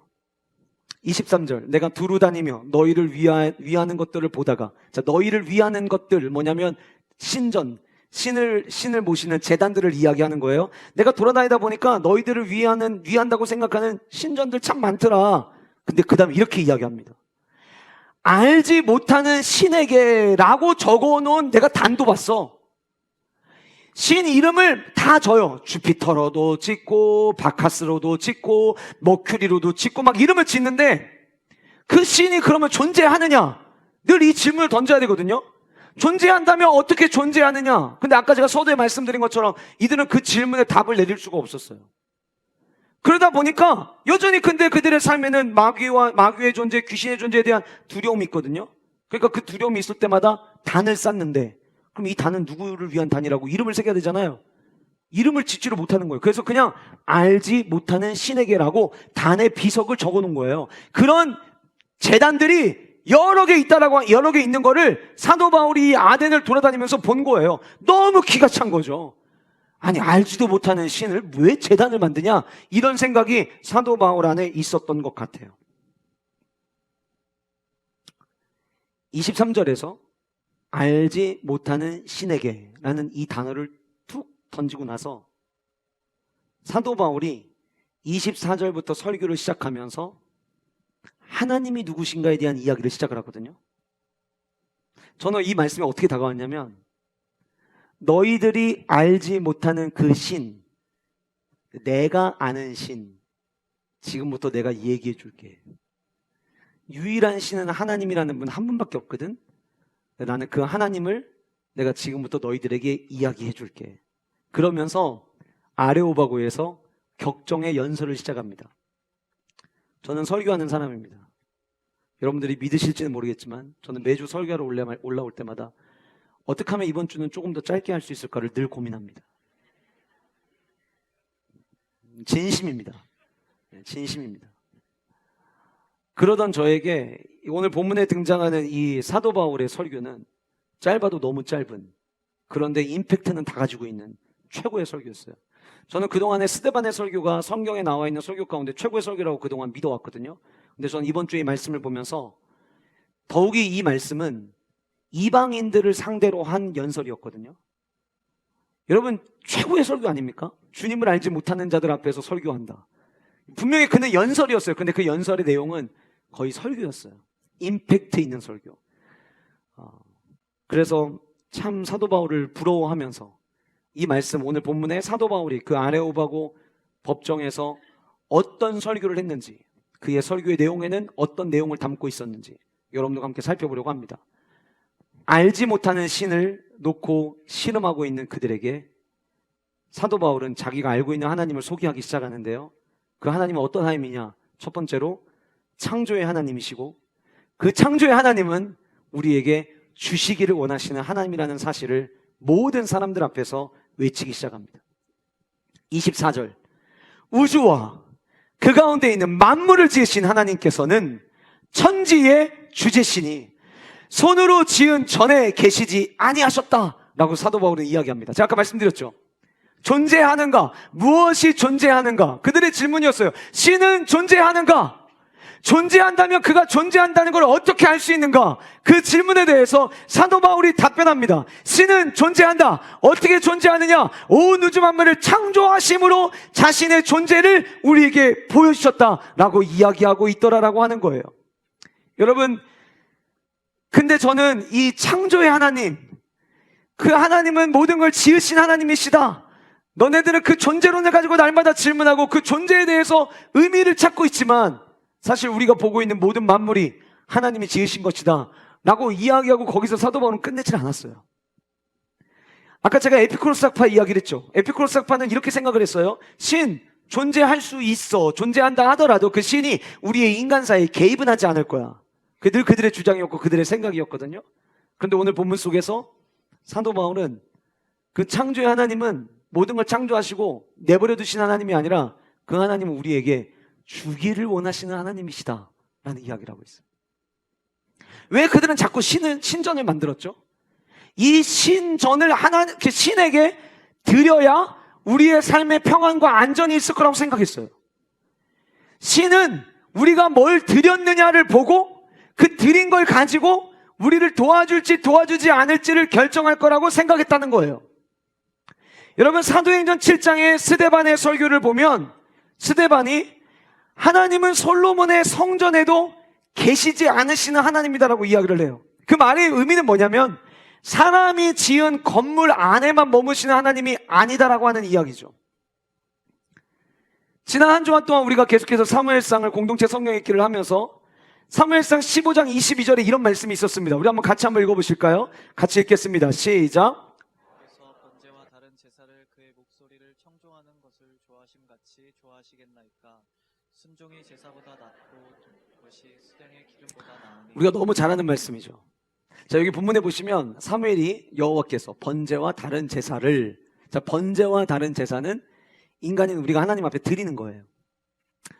23절 내가 두루 다니며 너희를 위하는 것들을 보다가, 자, 너희를 위하는 것들 뭐냐면 신을 모시는 재단들을 이야기하는 거예요. 내가 돌아다니다 보니까 너희들을 위한다고 생각하는 신전들 참 많더라. 근데 그 다음에 이렇게 이야기합니다. 알지 못하는 신에게라고 적어놓은 내가 단도 봤어. 신 이름을 다 져요. 주피터로도 짓고 바카스로도 짓고 머큐리로도 짓고 막 이름을 짓는데 그 신이 그러면 존재하느냐? 늘 이 질문을 던져야 되거든요. 존재한다면 어떻게 존재하느냐? 근데 아까 제가 서두에 말씀드린 것처럼 이들은 그 질문에 답을 내릴 수가 없었어요. 그러다 보니까 여전히 근데 그들의 삶에는 마귀의 존재, 귀신의 존재에 대한 두려움이 있거든요. 그러니까 그 두려움이 있을 때마다 단을 쌓는데 그럼 이 단은 누구를 위한 단이라고 이름을 새겨야 되잖아요. 이름을 짓지를 못하는 거예요. 그래서 그냥 알지 못하는 신에게라고 단의 비석을 적어 놓은 거예요. 그런 재단들이 여러 개 있는 거를 사도 바울이 아덴을 돌아다니면서 본 거예요. 너무 기가 찬 거죠. 아니, 알지도 못하는 신을 왜 재단을 만드냐? 이런 생각이 사도 바울 안에 있었던 것 같아요. 23절에서 알지 못하는 신에게 라는 이 단어를 툭 던지고 나서 사도 바울이 24절부터 설교를 시작하면서 하나님이 누구신가에 대한 이야기를 시작을 하거든요. 저는 이 말씀이 어떻게 다가왔냐면 너희들이 알지 못하는 그 신, 내가 아는 신, 지금부터 내가 얘기해 줄게. 유일한 신은 하나님이라는 분 한 분밖에 없거든. 나는 그 하나님을 내가 지금부터 너희들에게 이야기해 줄게. 그러면서 아레오바고에서 격정의 연설을 시작합니다. 저는 설교하는 사람입니다. 여러분들이 믿으실지는 모르겠지만 저는 매주 설교하러 올라올 때마다 어떻게 하면 이번 주는 조금 더 짧게 할 수 있을까를 늘 고민합니다. 진심입니다. 진심입니다. 그러던 저에게 오늘 본문에 등장하는 이 사도 바울의 설교는 짧아도 너무 짧은, 그런데 임팩트는 다 가지고 있는 최고의 설교였어요. 저는 그동안에 스데반의 설교가 성경에 나와 있는 설교 가운데 최고의 설교라고 그동안 믿어왔거든요. 근데 저는 이번 주에 이 말씀을 보면서 더욱이 이 말씀은 이방인들을 상대로 한 연설이었거든요. 여러분, 최고의 설교 아닙니까? 주님을 알지 못하는 자들 앞에서 설교한다. 분명히 그는 연설이었어요. 근데 그 연설의 내용은 거의 설교였어요. 임팩트 있는 설교. 그래서 참 사도 바울을 부러워하면서 이 말씀, 오늘 본문에 사도 바울이 그 아레오바고 법정에서 어떤 설교를 했는지, 그의 설교의 내용에는 어떤 내용을 담고 있었는지 여러분들과 함께 살펴보려고 합니다. 알지 못하는 신을 놓고 신음하고 있는 그들에게 사도 바울은 자기가 알고 있는 하나님을 소개하기 시작하는데요. 그 하나님은 어떤 하나님이냐? 첫 번째로 창조의 하나님이시고, 그 창조의 하나님은 우리에게 주시기를 원하시는 하나님이라는 사실을 모든 사람들 앞에서 외치기 시작합니다. 24절, 우주와 그 가운데 있는 만물을 지으신 하나님께서는 천지의 주제시니 손으로 지은 전에 계시지 아니하셨다라고 사도 바울은 이야기합니다. 제가 아까 말씀드렸죠. 존재하는가? 무엇이 존재하는가? 그들의 질문이었어요. 신은 존재하는가? 존재한다면 그가 존재한다는 걸 어떻게 알 수 있는가? 그 질문에 대해서 사도 바울이 답변합니다. 신은 존재한다. 어떻게 존재하느냐? 온 우주 만물을 창조하심으로 자신의 존재를 우리에게 보여주셨다라고 이야기하고 있더라라고 하는 거예요. 여러분, 근데 저는 이 창조의 하나님, 그 하나님은 모든 걸 지으신 하나님이시다. 너네들은 그 존재론을 가지고 날마다 질문하고 그 존재에 대해서 의미를 찾고 있지만 사실 우리가 보고 있는 모든 만물이 하나님이 지으신 것이다 라고 이야기하고 거기서 사도 바울은 끝내질 않았어요. 아까 제가 에피쿠로스 학파 이야기를 했죠. 에피쿠로스 학파는 이렇게 생각을 했어요. 신, 존재할 수 있어. 존재한다 하더라도 그 신이 우리의 인간사에 개입은 하지 않을 거야. 늘 그들의 주장이었고 그들의 생각이었거든요. 그런데 오늘 본문 속에서 사도 바울은 그 창조의 하나님은 모든 걸 창조하시고 내버려 두신 하나님이 아니라 그 하나님은 우리에게 주기를 원하시는 하나님이시다 라는 이야기를 하고 있어요. 왜 그들은 자꾸 신전을 만들었죠? 이 신전을 그 신에게 드려야 우리의 삶의 평안과 안전이 있을 거라고 생각했어요. 신은 우리가 뭘 드렸느냐를 보고 그 드린 걸 가지고 우리를 도와줄지 도와주지 않을지를 결정할 거라고 생각했다는 거예요. 여러분, 사도행전 7장의 스데반의 설교를 보면 스데반이 하나님은 솔로몬의 성전에도 계시지 않으시는 하나님이다라고 이야기를 해요. 그 말의 의미는 뭐냐면 사람이 지은 건물 안에만 머무시는 하나님이 아니다라고 하는 이야기죠. 지난 한 주간 동안 우리가 계속해서 사무엘상을 공동체 성경 읽기를 하면서 사무엘상 15장 22절에 이런 말씀이 있었습니다. 우리 같이 한번 읽어보실까요? 같이 읽겠습니다. 시작. 그래서 번제와 다른 제사를 그의 목소리를 청종하는 것을 좋아하심같이 좋아하시겠나이까. 순종이 제사보다 낫고 그것이 수령의 기름보다 나으니. 우리가 너무 잘 아는 말씀이죠. 자, 여기 본문에 보시면 사무엘이 여호와께서 번제와 다른 제사를, 자, 번제와 다른 제사는 인간인 우리가 하나님 앞에 드리는 거예요.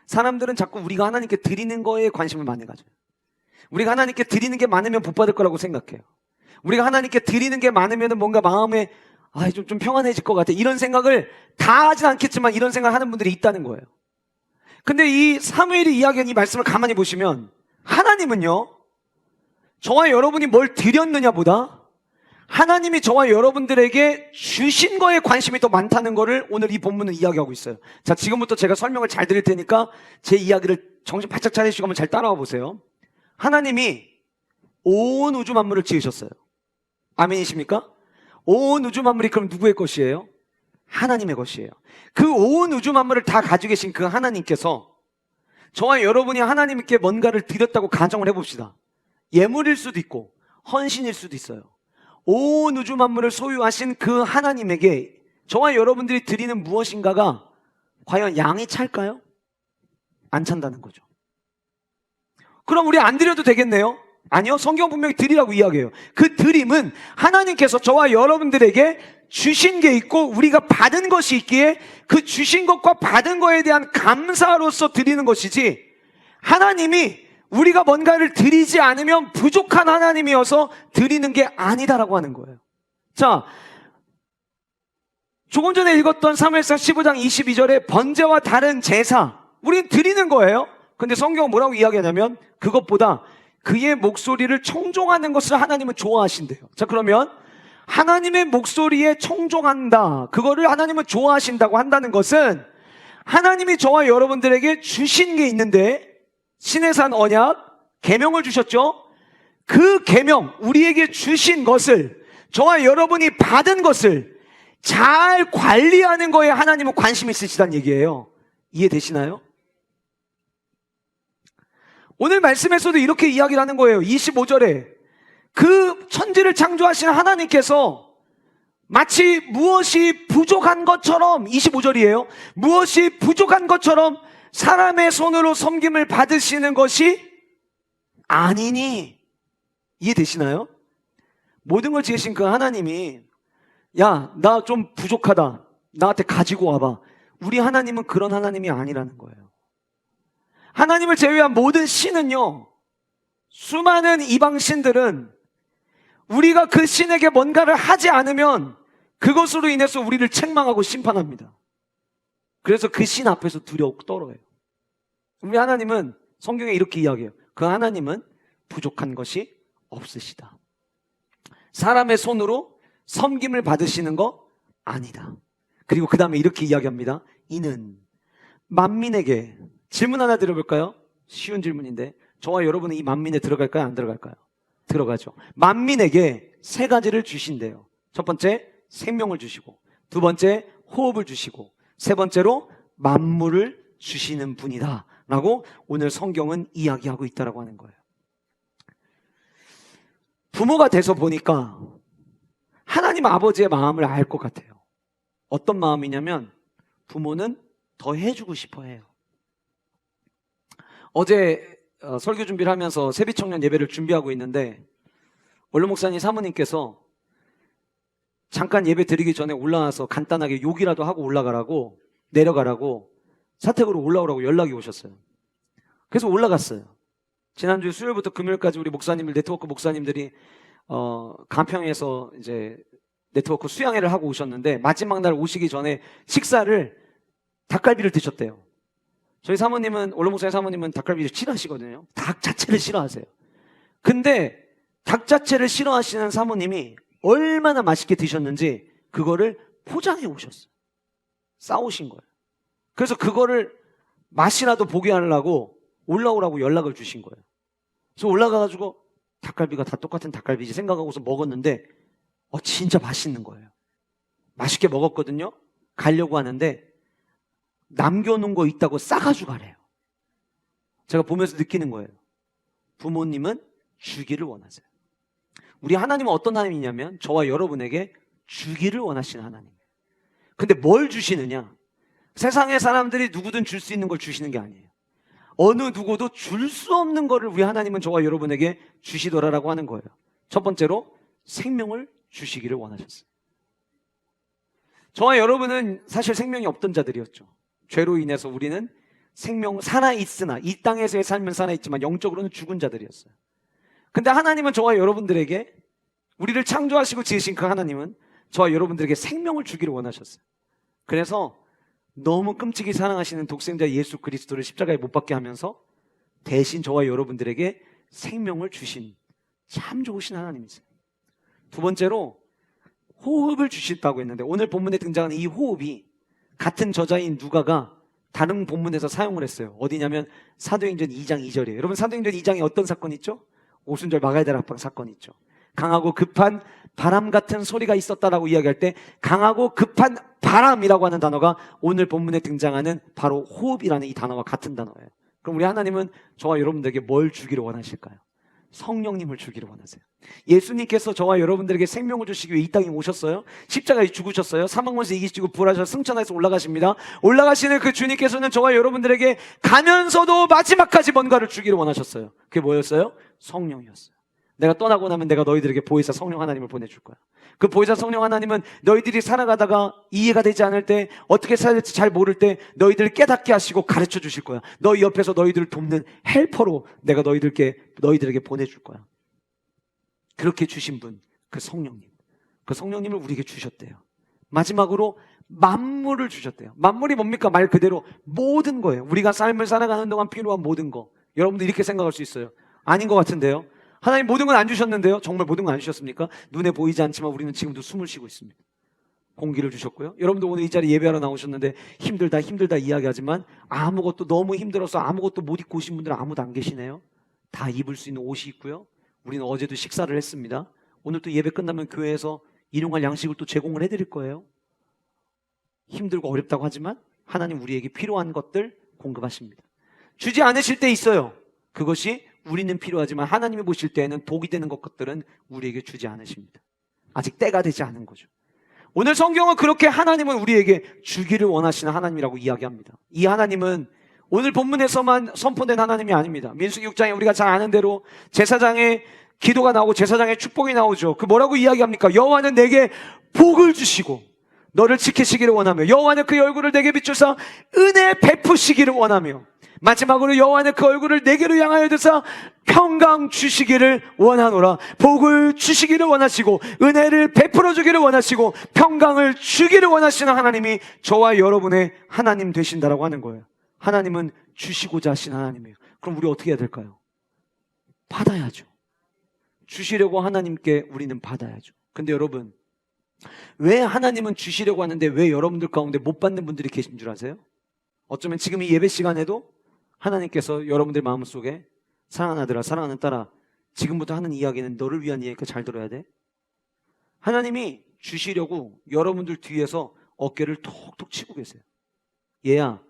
사람들은 자꾸 우리가 하나님께 드리는 거에 관심을 많이 가져요. 우리가 하나님께 드리는 게 많으면 복 받을 거라고 생각해요. 우리가 하나님께 드리는 게 많으면 뭔가 마음에 좀 평안해질 것 같아, 이런 생각을 다 하진 않겠지만 이런 생각을 하는 분들이 있다는 거예요. 근데 이 사무엘이 이야기한 이 말씀을 가만히 보시면 하나님은요, 저와 여러분이 뭘 드렸느냐 보다 하나님이 저와 여러분들에게 주신 거에 관심이 더 많다는 거를 오늘 이 본문은 이야기하고 있어요. 자, 지금부터 제가 설명을 잘 드릴 테니까 제 이야기를 정신 바짝 차리시고 한번 잘 따라와 보세요. 하나님이 온 우주 만물을 지으셨어요. 아멘이십니까? 온 우주 만물이 그럼 누구의 것이에요? 하나님의 것이에요. 그 온 우주 만물을 다 가지고 계신 그 하나님께서 저와 여러분이 하나님께 뭔가를 드렸다고 가정을 해봅시다. 예물일 수도 있고 헌신일 수도 있어요. 온 우주 만물을 소유하신 그 하나님에게 저와 여러분들이 드리는 무엇인가가 과연 양이 찰까요? 안 찬다는 거죠. 그럼 우리 안 드려도 되겠네요? 아니요. 성경 분명히 드리라고 이야기해요. 그 드림은 하나님께서 저와 여러분들에게 주신 게 있고 우리가 받은 것이 있기에 그 주신 것과 받은 거에 대한 감사로서 드리는 것이지, 하나님이 우리가 뭔가를 드리지 않으면 부족한 하나님이어서 드리는 게 아니다라고 하는 거예요. 자, 조금 전에 읽었던 사무엘상 15장 22절에 번제와 다른 제사, 우린 드리는 거예요. 근데 성경은 뭐라고 이야기하냐면 그것보다 그의 목소리를 청종하는 것을 하나님은 좋아하신대요. 자, 그러면 하나님의 목소리에 청종한다, 그거를 하나님은 좋아하신다고 한다는 것은 하나님이 저와 여러분들에게 주신 게 있는데, 시내산 언약 계명을 주셨죠. 그 계명, 우리에게 주신 것을, 저와 여러분이 받은 것을 잘 관리하는 거에 하나님은 관심 있으시다는 얘기예요. 이해되시나요? 오늘 말씀에서도 이렇게 이야기를 하는 거예요. 25절에 그 천지를 창조하신 하나님께서 마치 무엇이 부족한 것처럼, 25절이에요. 무엇이 부족한 것처럼 사람의 손으로 섬김을 받으시는 것이 아니니. 이해되시나요? 모든 걸 지으신 그 하나님이, 야, 나 좀 부족하다, 나한테 가지고 와봐. 우리 하나님은 그런 하나님이 아니라는 거예요. 하나님을 제외한 모든 신은요, 수많은 이방 신들은 우리가 그 신에게 뭔가를 하지 않으면 그것으로 인해서 우리를 책망하고 심판합니다. 그래서 그 신 앞에서 두려워 떨어요. 우리 하나님은 성경에 이렇게 이야기해요. 그 하나님은 부족한 것이 없으시다. 사람의 손으로 섬김을 받으시는 거 아니다. 그리고 그 다음에 이렇게 이야기합니다. 이는 만민에게, 질문 하나 드려볼까요? 쉬운 질문인데, 저와 여러분은 이 만민에 들어갈까요? 안 들어갈까요? 들어가죠. 만민에게 세 가지를 주신대요. 첫 번째, 생명을 주시고, 두 번째, 호흡을 주시고, 세 번째로 만물을 주시는 분이다 라고 오늘 성경은 이야기하고 있다라고 하는 거예요. 부모가 돼서 보니까 하나님 아버지의 마음을 알 것 같아요. 어떤 마음이냐면 부모는 더 해주고 싶어 해요. 어제 설교 준비를 하면서 세비청년 예배를 준비하고 있는데 원로 목사님 사모님께서 잠깐 예배 드리기 전에 올라와서 간단하게 욕이라도 하고 올라가라고, 내려가라고, 사택으로 올라오라고 연락이 오셨어요. 그래서 올라갔어요. 지난주 수요일부터 금요일까지 우리 목사님들, 네트워크 목사님들이 간평에서 이제 네트워크 수양회를 하고 오셨는데 마지막 날 오시기 전에 식사를 닭갈비를 드셨대요. 저희 사모님은, 원로 목사님 사모님은 닭갈비를 싫어하시거든요. 닭 자체를 싫어하세요. 근데 닭 자체를 싫어하시는 사모님이 얼마나 맛있게 드셨는지 그거를 포장해 오셨어요. 싸오신 거예요. 그래서 그거를 맛이라도 보게 하려고 올라오라고 연락을 주신 거예요. 그래서 올라가가지고 닭갈비가 다 똑같은 닭갈비지 생각하고서 먹었는데 진짜 맛있는 거예요. 맛있게 먹었거든요. 가려고 하는데 남겨놓은 거 있다고 싸가지고 가래요. 제가 보면서 느끼는 거예요. 부모님은 주기를 원하세요. 우리 하나님은 어떤 하나님이냐면 저와 여러분에게 주기를 원하시는 하나님이에요. 근데 뭘 주시느냐? 세상의 사람들이 누구든 줄 수 있는 걸 주시는 게 아니에요. 어느 누구도 줄 수 없는 거를 우리 하나님은 저와 여러분에게 주시더라라고 하는 거예요. 첫 번째로 생명을 주시기를 원하셨어요. 저와 여러분은 사실 생명이 없던 자들이었죠. 죄로 인해서 우리는 생명 살아있으나, 이 땅에서의 삶은 살아있지만 영적으로는 죽은 자들이었어요. 근데 하나님은 저와 여러분들에게, 우리를 창조하시고 지으신 그 하나님은 저와 여러분들에게 생명을 주기를 원하셨어요. 그래서 너무 끔찍이 사랑하시는 독생자 예수 그리스도를 십자가에 못 박게 하면서 대신 저와 여러분들에게 생명을 주신 참 좋으신 하나님이세요. 두 번째로 호흡을 주셨다고 했는데 오늘 본문에 등장하는 이 호흡이 같은 저자인 누가가 다른 본문에서 사용을 했어요. 어디냐면 사도행전 2장 2절이에요. 여러분, 사도행전 2장에 어떤 사건 있죠? 오순절 마가다락 합방 사건 있죠. 강하고 급한 바람 같은 소리가 있었다라고 이야기할 때 강하고 급한 바람이라고 하는 단어가 오늘 본문에 등장하는 바로 호흡이라는 이 단어와 같은 단어예요. 그럼 우리 하나님은 저와 여러분들에게 뭘 주기를 원하실까요? 성령님을 주기를 원하세요. 예수님께서 저와 여러분들에게 생명을 주시기 위해 이 땅에 오셨어요. 십자가에 죽으셨어요. 사망권에서 이기시고 부활하셔서 승천해서 올라가십니다. 올라가시는 그 주님께서는 저와 여러분들에게 가면서도 마지막까지 뭔가를 주기를 원하셨어요. 그게 뭐였어요? 성령이었어요. 내가 떠나고 나면 내가 너희들에게 보혜사 성령 하나님을 보내줄 거야. 그 보혜사 성령 하나님은 너희들이 살아가다가 이해가 되지 않을 때, 어떻게 살아야 될지 잘 모를 때 너희들을 깨닫게 하시고 가르쳐 주실 거야. 너희 옆에서 너희들을 돕는 헬퍼로 내가 너희들에게 보내줄 거야. 그렇게 주신 분, 그 성령님. 그 성령님을 우리에게 주셨대요. 마지막으로 만물을 주셨대요. 만물이 뭡니까? 말 그대로 모든 거예요. 우리가 삶을 살아가는 동안 필요한 모든 거. 여러분들 이렇게 생각할 수 있어요. 아닌 것 같은데요. 하나님 모든 건 안 주셨는데요. 정말 모든 건 안 주셨습니까? 눈에 보이지 않지만 우리는 지금도 숨을 쉬고 있습니다. 공기를 주셨고요. 여러분도 오늘 이 자리에 예배하러 나오셨는데 힘들다 이야기하지만 아무것도 너무 힘들어서 아무것도 못 입고 오신 분들은 아무도 안 계시네요. 다 입을 수 있는 옷이 있고요. 우리는 어제도 식사를 했습니다. 오늘 또 예배 끝나면 교회에서 일용할 양식을 또 제공을 해드릴 거예요. 힘들고 어렵다고 하지만 하나님 우리에게 필요한 것들 공급하십니다. 주지 않으실 때 있어요. 그것이 우리는 필요하지만 하나님이 보실 때에는 독이 되는 것들은 우리에게 주지 않으십니다. 아직 때가 되지 않은 거죠. 오늘 성경은 그렇게 하나님은 우리에게 주기를 원하시는 하나님이라고 이야기합니다. 이 하나님은 오늘 본문에서만 선포된 하나님이 아닙니다. 민수기 6장에 우리가 잘 아는 대로 제사장의 기도가 나오고 제사장의 축복이 나오죠. 그 뭐라고 이야기합니까? 여호와는 내게 복을 주시고 너를 지키시기를 원하며 여호와는 그 얼굴을 내게 비추사 은혜 베푸시기를 원하며 마지막으로 여호와는 그 얼굴을 내게로 향하여 드사 평강 주시기를 원하노라. 복을 주시기를 원하시고 은혜를 베풀어 주기를 원하시고 평강을 주기를 원하시는 하나님이 저와 여러분의 하나님 되신다라고 하는 거예요. 하나님은 주시고자 하신 하나님이에요. 그럼 우리 어떻게 해야 될까요? 받아야죠. 주시려고 하나님께 우리는 받아야죠. 근데 여러분, 왜 하나님은 주시려고 하는데 왜 여러분들 가운데 못 받는 분들이 계신 줄 아세요? 어쩌면 지금 이 예배 시간에도 하나님께서 여러분들 마음속에 사랑하는 아들아, 사랑하는 딸아, 지금부터 하는 이야기는 너를 위한 이야기니까 잘 들어야 돼. 하나님이 주시려고 여러분들 뒤에서 어깨를 톡톡 치고 계세요. 얘야,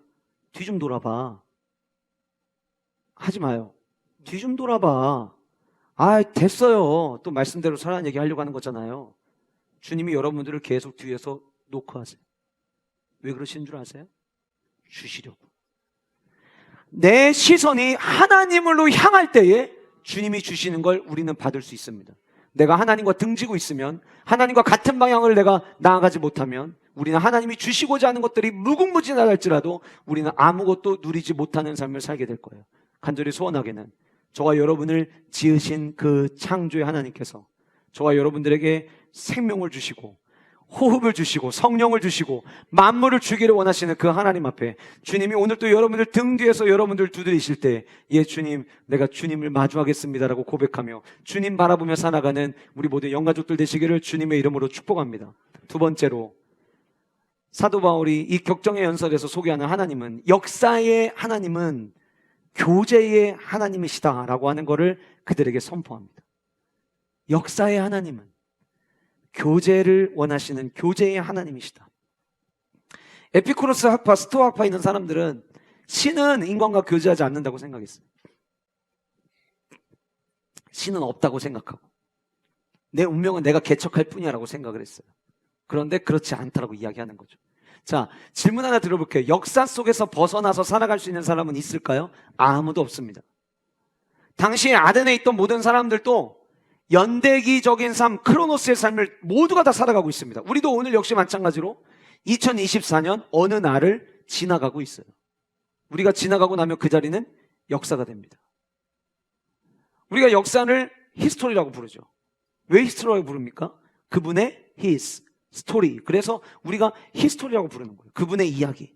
뒤 좀 돌아봐. 하지 마요. 뒤 좀 돌아봐. 아, 됐어요. 또 말씀대로 살아가는 얘기 하려고 하는 거잖아요. 주님이 여러분들을 계속 뒤에서 노크하세요. 왜 그러시는 줄 아세요? 주시려고. 내 시선이 하나님으로 향할 때에 주님이 주시는 걸 우리는 받을 수 있습니다. 내가 하나님과 등지고 있으면, 하나님과 같은 방향을 내가 나아가지 못하면 우리는 하나님이 주시고자 하는 것들이 무궁무진하할지라도 우리는 아무것도 누리지 못하는 삶을 살게 될 거예요. 간절히 소원하게는 저와 여러분을 지으신 그 창조의 하나님께서 저와 여러분들에게 생명을 주시고 호흡을 주시고 성령을 주시고 만물을 주기를 원하시는 그 하나님 앞에 주님이 오늘 또 여러분들 등 뒤에서 여러분들 두드리실 때, 예 주님, 내가 주님을 마주하겠습니다라고 고백하며 주님 바라보며 살아가는 우리 모든 영가족들 되시기를 주님의 이름으로 축복합니다. 두 번째로, 사도 바울이 이 격정의 연설에서 소개하는 하나님은, 역사의 하나님은 교제의 하나님이시다라고 하는 것을 그들에게 선포합니다. 역사의 하나님은 교제를 원하시는 교제의 하나님이시다. 에피쿠로스 학파, 스토아 학파에 있는 사람들은 신은 인간과 교제하지 않는다고 생각했어요. 신은 없다고 생각하고 내 운명은 내가 개척할 뿐이야라고 생각을 했어요. 그런데 그렇지 않다라고 이야기하는 거죠. 자, 질문 하나 들어볼게요. 역사 속에서 벗어나서 살아갈 수 있는 사람은 있을까요? 아무도 없습니다. 당시 아덴에 있던 모든 사람들도 연대기적인 삶, 크로노스의 삶을 모두가 다 살아가고 있습니다. 우리도 오늘 역시 마찬가지로 2024년 어느 날을 지나가고 있어요. 우리가 지나가고 나면 그 자리는 역사가 됩니다. 우리가 역사를 히스토리라고 부르죠. 왜 히스토리라고 부릅니까? 그분의 his, 스토리. 그래서 우리가 히스토리라고 부르는 거예요. 그분의 이야기.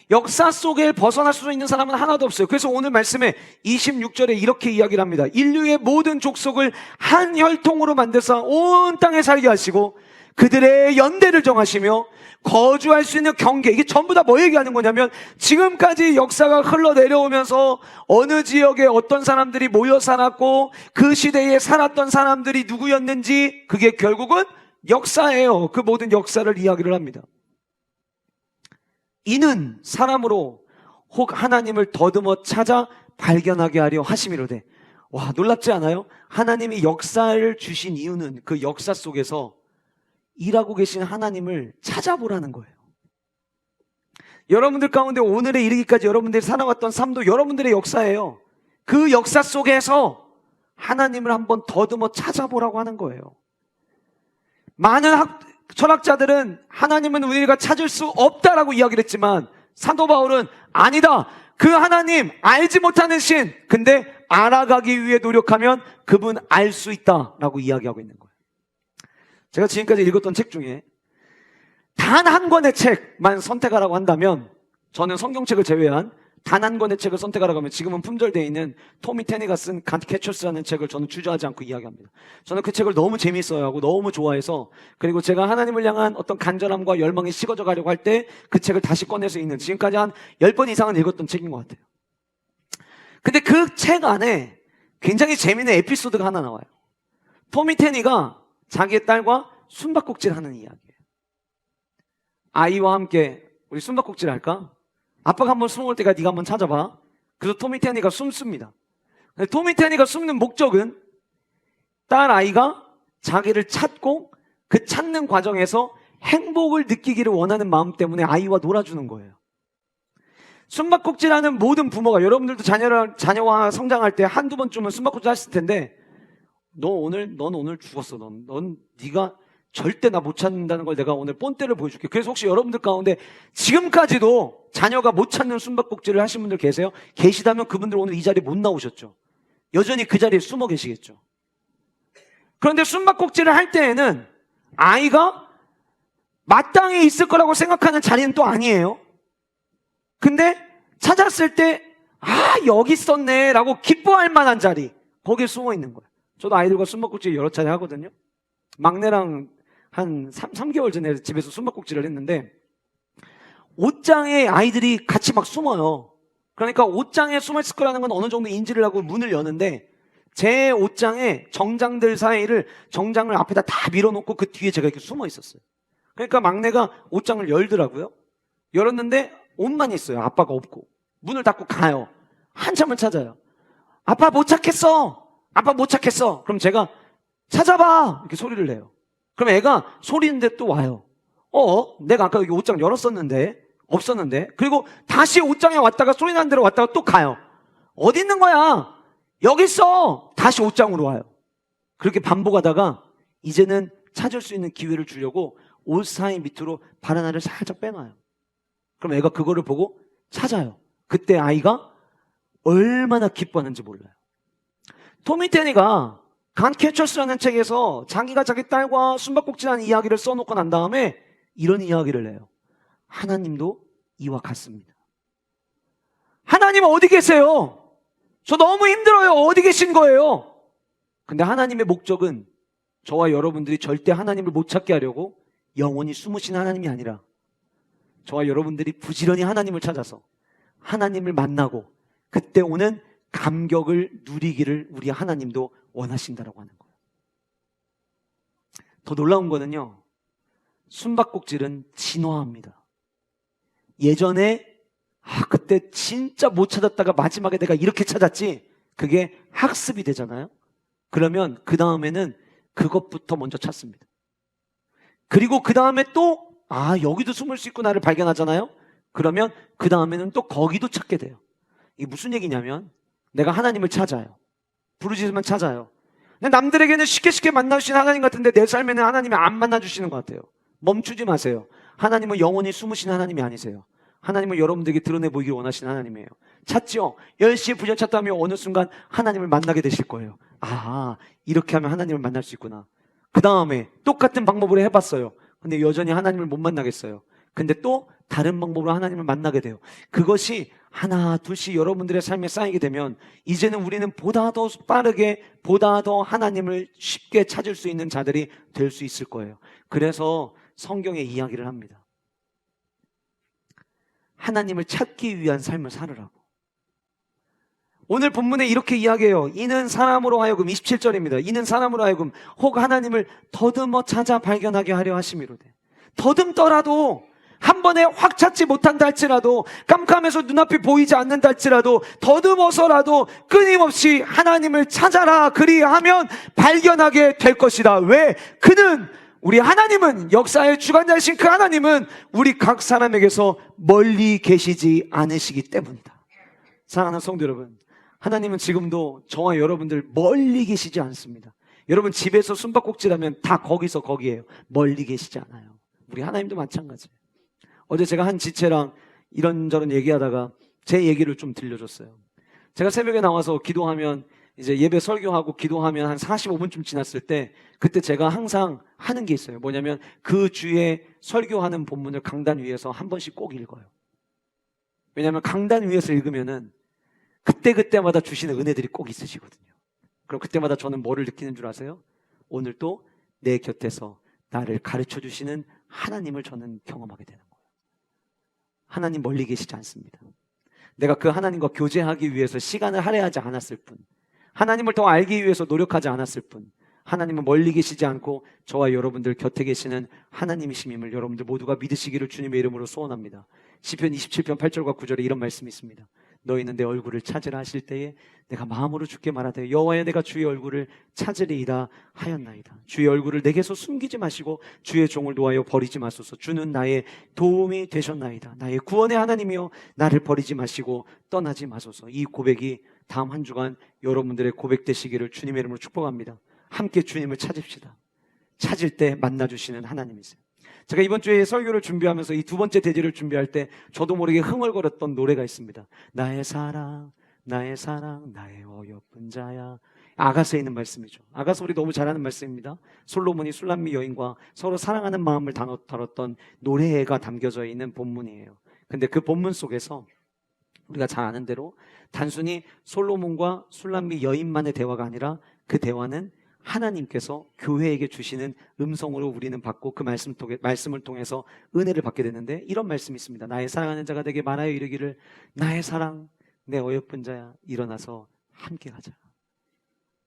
역사 속에 벗어날 수 있는 사람은 하나도 없어요. 그래서 오늘 말씀에 26절에 이렇게 이야기를 합니다. 인류의 모든 족속을 한 혈통으로 만들어서 온 땅에 살게 하시고 그들의 연대를 정하시며 거주할 수 있는 경계. 이게 전부 다 뭐 얘기하는 거냐면 지금까지 역사가 흘러내려오면서 어느 지역에 어떤 사람들이 모여 살았고 그 시대에 살았던 사람들이 누구였는지, 그게 결국은 역사예요. 그 모든 역사를 이야기를 합니다. 이는 사람으로 혹 하나님을 더듬어 찾아 발견하게 하려 하심이로되 와, 놀랍지 않아요? 하나님이 역사를 주신 이유는 그 역사 속에서 일하고 계신 하나님을 찾아보라는 거예요. 여러분들 가운데 오늘에 이르기까지 여러분들이 살아왔던 삶도 여러분들의 역사예요. 그 역사 속에서 하나님을 한번 더듬어 찾아보라고 하는 거예요. 많은 철학자들은 하나님은 우리가 찾을 수 없다라고 이야기를 했지만 사도 바울은 아니다. 그 하나님 알지 못하는 신, 근데 알아가기 위해 노력하면 그분 알 수 있다라고 이야기하고 있는 거예요. 제가 지금까지 읽었던 책 중에 단 한 권의 책만 선택하라고 한다면, 저는 성경책을 제외한 단 한 권의 책을 선택하라고 하면 지금은 품절되어 있는 토미 테니가 쓴 간트 캐처스라는 책을 저는 주저하지 않고 이야기합니다. 저는 그 책을 너무 재미있어요 하고 너무 좋아해서, 그리고 제가 하나님을 향한 어떤 간절함과 열망이 식어져 가려고 할 때 그 책을 다시 꺼내서 읽는, 지금까지 한 10번 이상은 읽었던 책인 것 같아요. 근데 그 책 안에 굉장히 재미있는 에피소드가 하나 나와요. 토미 테니가 자기의 딸과 숨바꼭질 하는 이야기예요. 아이와 함께 우리 숨바꼭질 할까? 아빠가 한번 숨을 때가 네가 한번 찾아봐. 그래서 토미 테니가 숨습니다. 토미 테니가 숨는 목적은 딸 아이가 자기를 찾고 그 찾는 과정에서 행복을 느끼기를 원하는 마음 때문에 아이와 놀아주는 거예요. 숨바꼭질하는 모든 부모가, 여러분들도 자녀와 성장할 때 한두 번쯤은 숨바꼭질 하실 텐데, 넌 오늘 죽었어. 넌 네가 절대 나 못 찾는다는 걸 내가 오늘 본때를 보여줄게. 그래서 혹시 여러분들 가운데 지금까지도 자녀가 못 찾는 숨바꼭질을 하신 분들 계세요? 계시다면 그분들 오늘 이 자리에 못 나오셨죠. 여전히 그 자리에 숨어 계시겠죠. 그런데 숨바꼭질을 할 때에는 아이가 마땅히 있을 거라고 생각하는 자리는 또 아니에요. 근데 찾았을 때 여기 있었네 라고 기뻐할 만한 자리, 거기에 숨어 있는 거예요. 저도 아이들과 숨바꼭질 여러 차례 하거든요. 막내랑 한 3개월 전에 집에서 숨바꼭질을 했는데 옷장에 아이들이 같이 막 숨어요. 그러니까 옷장에 숨어 있을 거라는 건 어느 정도 인지를 하고 문을 여는데, 제 옷장에 정장들 사이를, 정장을 앞에다 다 밀어놓고 그 뒤에 제가 이렇게 숨어 있었어요. 그러니까 막내가 옷장을 열더라고요. 열었는데 옷만 있어요. 아빠가 없고. 문을 닫고 가요. 한참을 찾아요. 아빠 못 찾겠어. 아빠 못 찾겠어. 그럼 제가 찾아봐 이렇게 소리를 내요. 그럼 애가 소리는데 또 와요. 내가 아까 여기 옷장 열었었는데 없었는데. 그리고 다시 옷장에 왔다가 소리 나는 대로 왔다가 또 가요. 어디 있는 거야? 여기 있어. 다시 옷장으로 와요. 그렇게 반복하다가 이제는 찾을 수 있는 기회를 주려고 옷 사이 밑으로 발 하나를 살짝 빼놔요. 그럼 애가 그거를 보고 찾아요. 그때 아이가 얼마나 기뻐하는지 몰라요. 토미 테니가 간 캐처스라는 책에서 자기가 자기 딸과 숨바꼭질하는 이야기를 써놓고 난 다음에 이런 이야기를 해요. 하나님도 이와 같습니다. 하나님 어디 계세요? 저 너무 힘들어요. 어디 계신 거예요? 근데 하나님의 목적은 저와 여러분들이 절대 하나님을 못 찾게 하려고 영원히 숨으신 하나님이 아니라, 저와 여러분들이 부지런히 하나님을 찾아서 하나님을 만나고 그때 오는 감격을 누리기를 우리 하나님도 원하신다라고 하는 거예요. 더 놀라운 거는요, 숨바꼭질은 진화합니다. 예전에 그때 진짜 못 찾았다가 마지막에 내가 이렇게 찾았지, 그게 학습이 되잖아요. 그러면 그 다음에는 그것부터 먼저 찾습니다. 그리고 그 다음에 또 여기도 숨을 수 있구나를 발견하잖아요. 그러면 그 다음에는 또 거기도 찾게 돼요. 이게 무슨 얘기냐면, 내가 하나님을 찾아요. 부르짖으면 찾아요. 근데 남들에게는 쉽게 만나주시는 하나님 같은데 내 삶에는 하나님이 안 만나주시는 것 같아요. 멈추지 마세요. 하나님은 영원히 숨으시는 하나님이 아니세요. 하나님은 여러분들에게 드러내 보이길 원하시는 하나님이에요. 찾죠? 열심히 부정 찾다면 어느 순간 하나님을 만나게 되실 거예요. 이렇게 하면 하나님을 만날 수 있구나. 그 다음에 똑같은 방법으로 해봤어요. 근데 여전히 하나님을 못 만나겠어요. 근데 또 다른 방법으로 하나님을 만나게 돼요. 그것이 하나 둘씩 여러분들의 삶에 쌓이게 되면 이제는 우리는 보다 더 빠르게, 보다 더 하나님을 쉽게 찾을 수 있는 자들이 될 수 있을 거예요. 그래서 성경에 이야기를 합니다. 하나님을 찾기 위한 삶을 살으라고. 오늘 본문에 이렇게 이야기해요. 이는 사람으로 하여금, 27절입니다. 이는 사람으로 하여금 혹 하나님을 더듬어 찾아 발견하게 하려 하심이로되. 더듬더라도 한 번에 확 찾지 못한다 할지라도, 깜깜해서 눈앞이 보이지 않는다 할지라도 더듬어서라도 끊임없이 하나님을 찾아라. 그리하면 발견하게 될 것이다. 왜? 우리 하나님은, 역사의 주관자이신 그 하나님은 우리 각 사람에게서 멀리 계시지 않으시기 때문이다. 사랑하는 성도 여러분, 하나님은 지금도 저와 여러분들 멀리 계시지 않습니다. 여러분 집에서 숨바꼭질하면 다 거기서 거기에요. 멀리 계시지 않아요. 우리 하나님도 마찬가지예요. 어제 제가 한 지체랑 이런저런 얘기하다가 제 얘기를 좀 들려줬어요. 제가 새벽에 나와서 기도하면, 이제 예배 설교하고 기도하면 한 45분쯤 지났을 때, 그때 제가 항상 하는 게 있어요. 뭐냐면 그 주에 설교하는 본문을 강단 위에서 한 번씩 꼭 읽어요. 왜냐하면 강단 위에서 읽으면은 그때그때마다 주시는 은혜들이 꼭 있으시거든요. 그럼 그때마다 저는 뭐를 느끼는 줄 아세요? 오늘 또 내 곁에서 나를 가르쳐 주시는 하나님을 저는 경험하게 되는 거예요. 하나님 멀리 계시지 않습니다. 내가 그 하나님과 교제하기 위해서 시간을 할애하지 않았을 뿐, 하나님을 더 알기 위해서 노력하지 않았을 뿐, 하나님은 멀리 계시지 않고 저와 여러분들 곁에 계시는 하나님이심임을 여러분들 모두가 믿으시기를 주님의 이름으로 소원합니다. 시편 27편 8절과 9절에 이런 말씀이 있습니다. 너희는 내 얼굴을 찾으라 하실 때에 내가 마음으로 주께 말하되 여호와여 내가 주의 얼굴을 찾으리이다 하였나이다. 주의 얼굴을 내게서 숨기지 마시고 주의 종을 놓아여 버리지 마소서. 주는 나의 도움이 되셨나이다. 나의 구원의 하나님이여 나를 버리지 마시고 떠나지 마소서. 이 고백이 다음 한 주간 여러분들의 고백 되시기를 주님의 이름으로 축복합니다. 함께 주님을 찾읍시다. 찾을 때 만나주시는 하나님이세요. 제가 이번 주에 설교를 준비하면서 이 두 번째 대지를 준비할 때 저도 모르게 흥얼거렸던 노래가 있습니다. 나의 사랑, 나의 사랑, 나의 어여쁜 자야. 아가서에 있는 말씀이죠. 아가서 우리 너무 잘하는 말씀입니다. 솔로몬이 술람미 여인과 서로 사랑하는 마음을 다뤘던 노래가 담겨져 있는 본문이에요. 근데 그 본문 속에서 우리가 잘 아는 대로 단순히 솔로몬과 술람미 여인만의 대화가 아니라 그 대화는 하나님께서 교회에게 주시는 음성으로 우리는 받고 그 말씀을 통해서 은혜를 받게 되는데, 이런 말씀이 있습니다. 나의 사랑하는 자가 내게 말하여 이르기를 나의 사랑, 내 어여쁜 자야, 일어나서 함께 가자.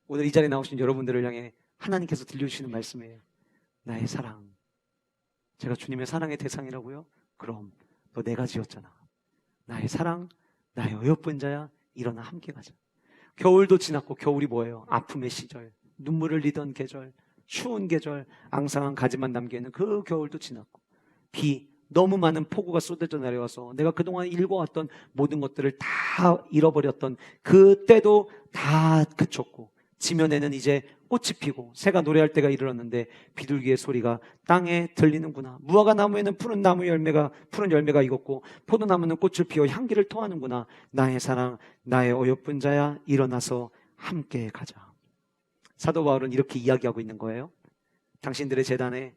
오늘 이 자리에 나오신 여러분들을 향해 하나님께서 들려주시는 말씀이에요. 나의 사랑. 제가 주님의 사랑의 대상이라고요? 그럼 너 내가 지었잖아. 나의 사랑, 나의 어여쁜 자야, 일어나 함께 가자. 겨울도 지났고, 겨울이 뭐예요? 아픔의 시절, 눈물을 흘리던 계절, 추운 계절, 앙상한 가지만 남겨있는 그 겨울도 지났고, 비, 너무 많은 폭우가 쏟아져 내려와서 내가 그동안 읽어왔던 모든 것들을 다 잃어버렸던 그때도 다 그쳤고, 지면에는 이제 꽃이 피고 새가 노래할 때가 이르렀는데 비둘기의 소리가 땅에 들리는구나. 무화과 나무에는 푸른 열매가 익었고 포도나무는 꽃을 피워 향기를 토하는구나. 나의 사랑, 나의 어여쁜 자야, 일어나서 함께 가자. 사도 바울은 이렇게 이야기하고 있는 거예요. 당신들의 제단에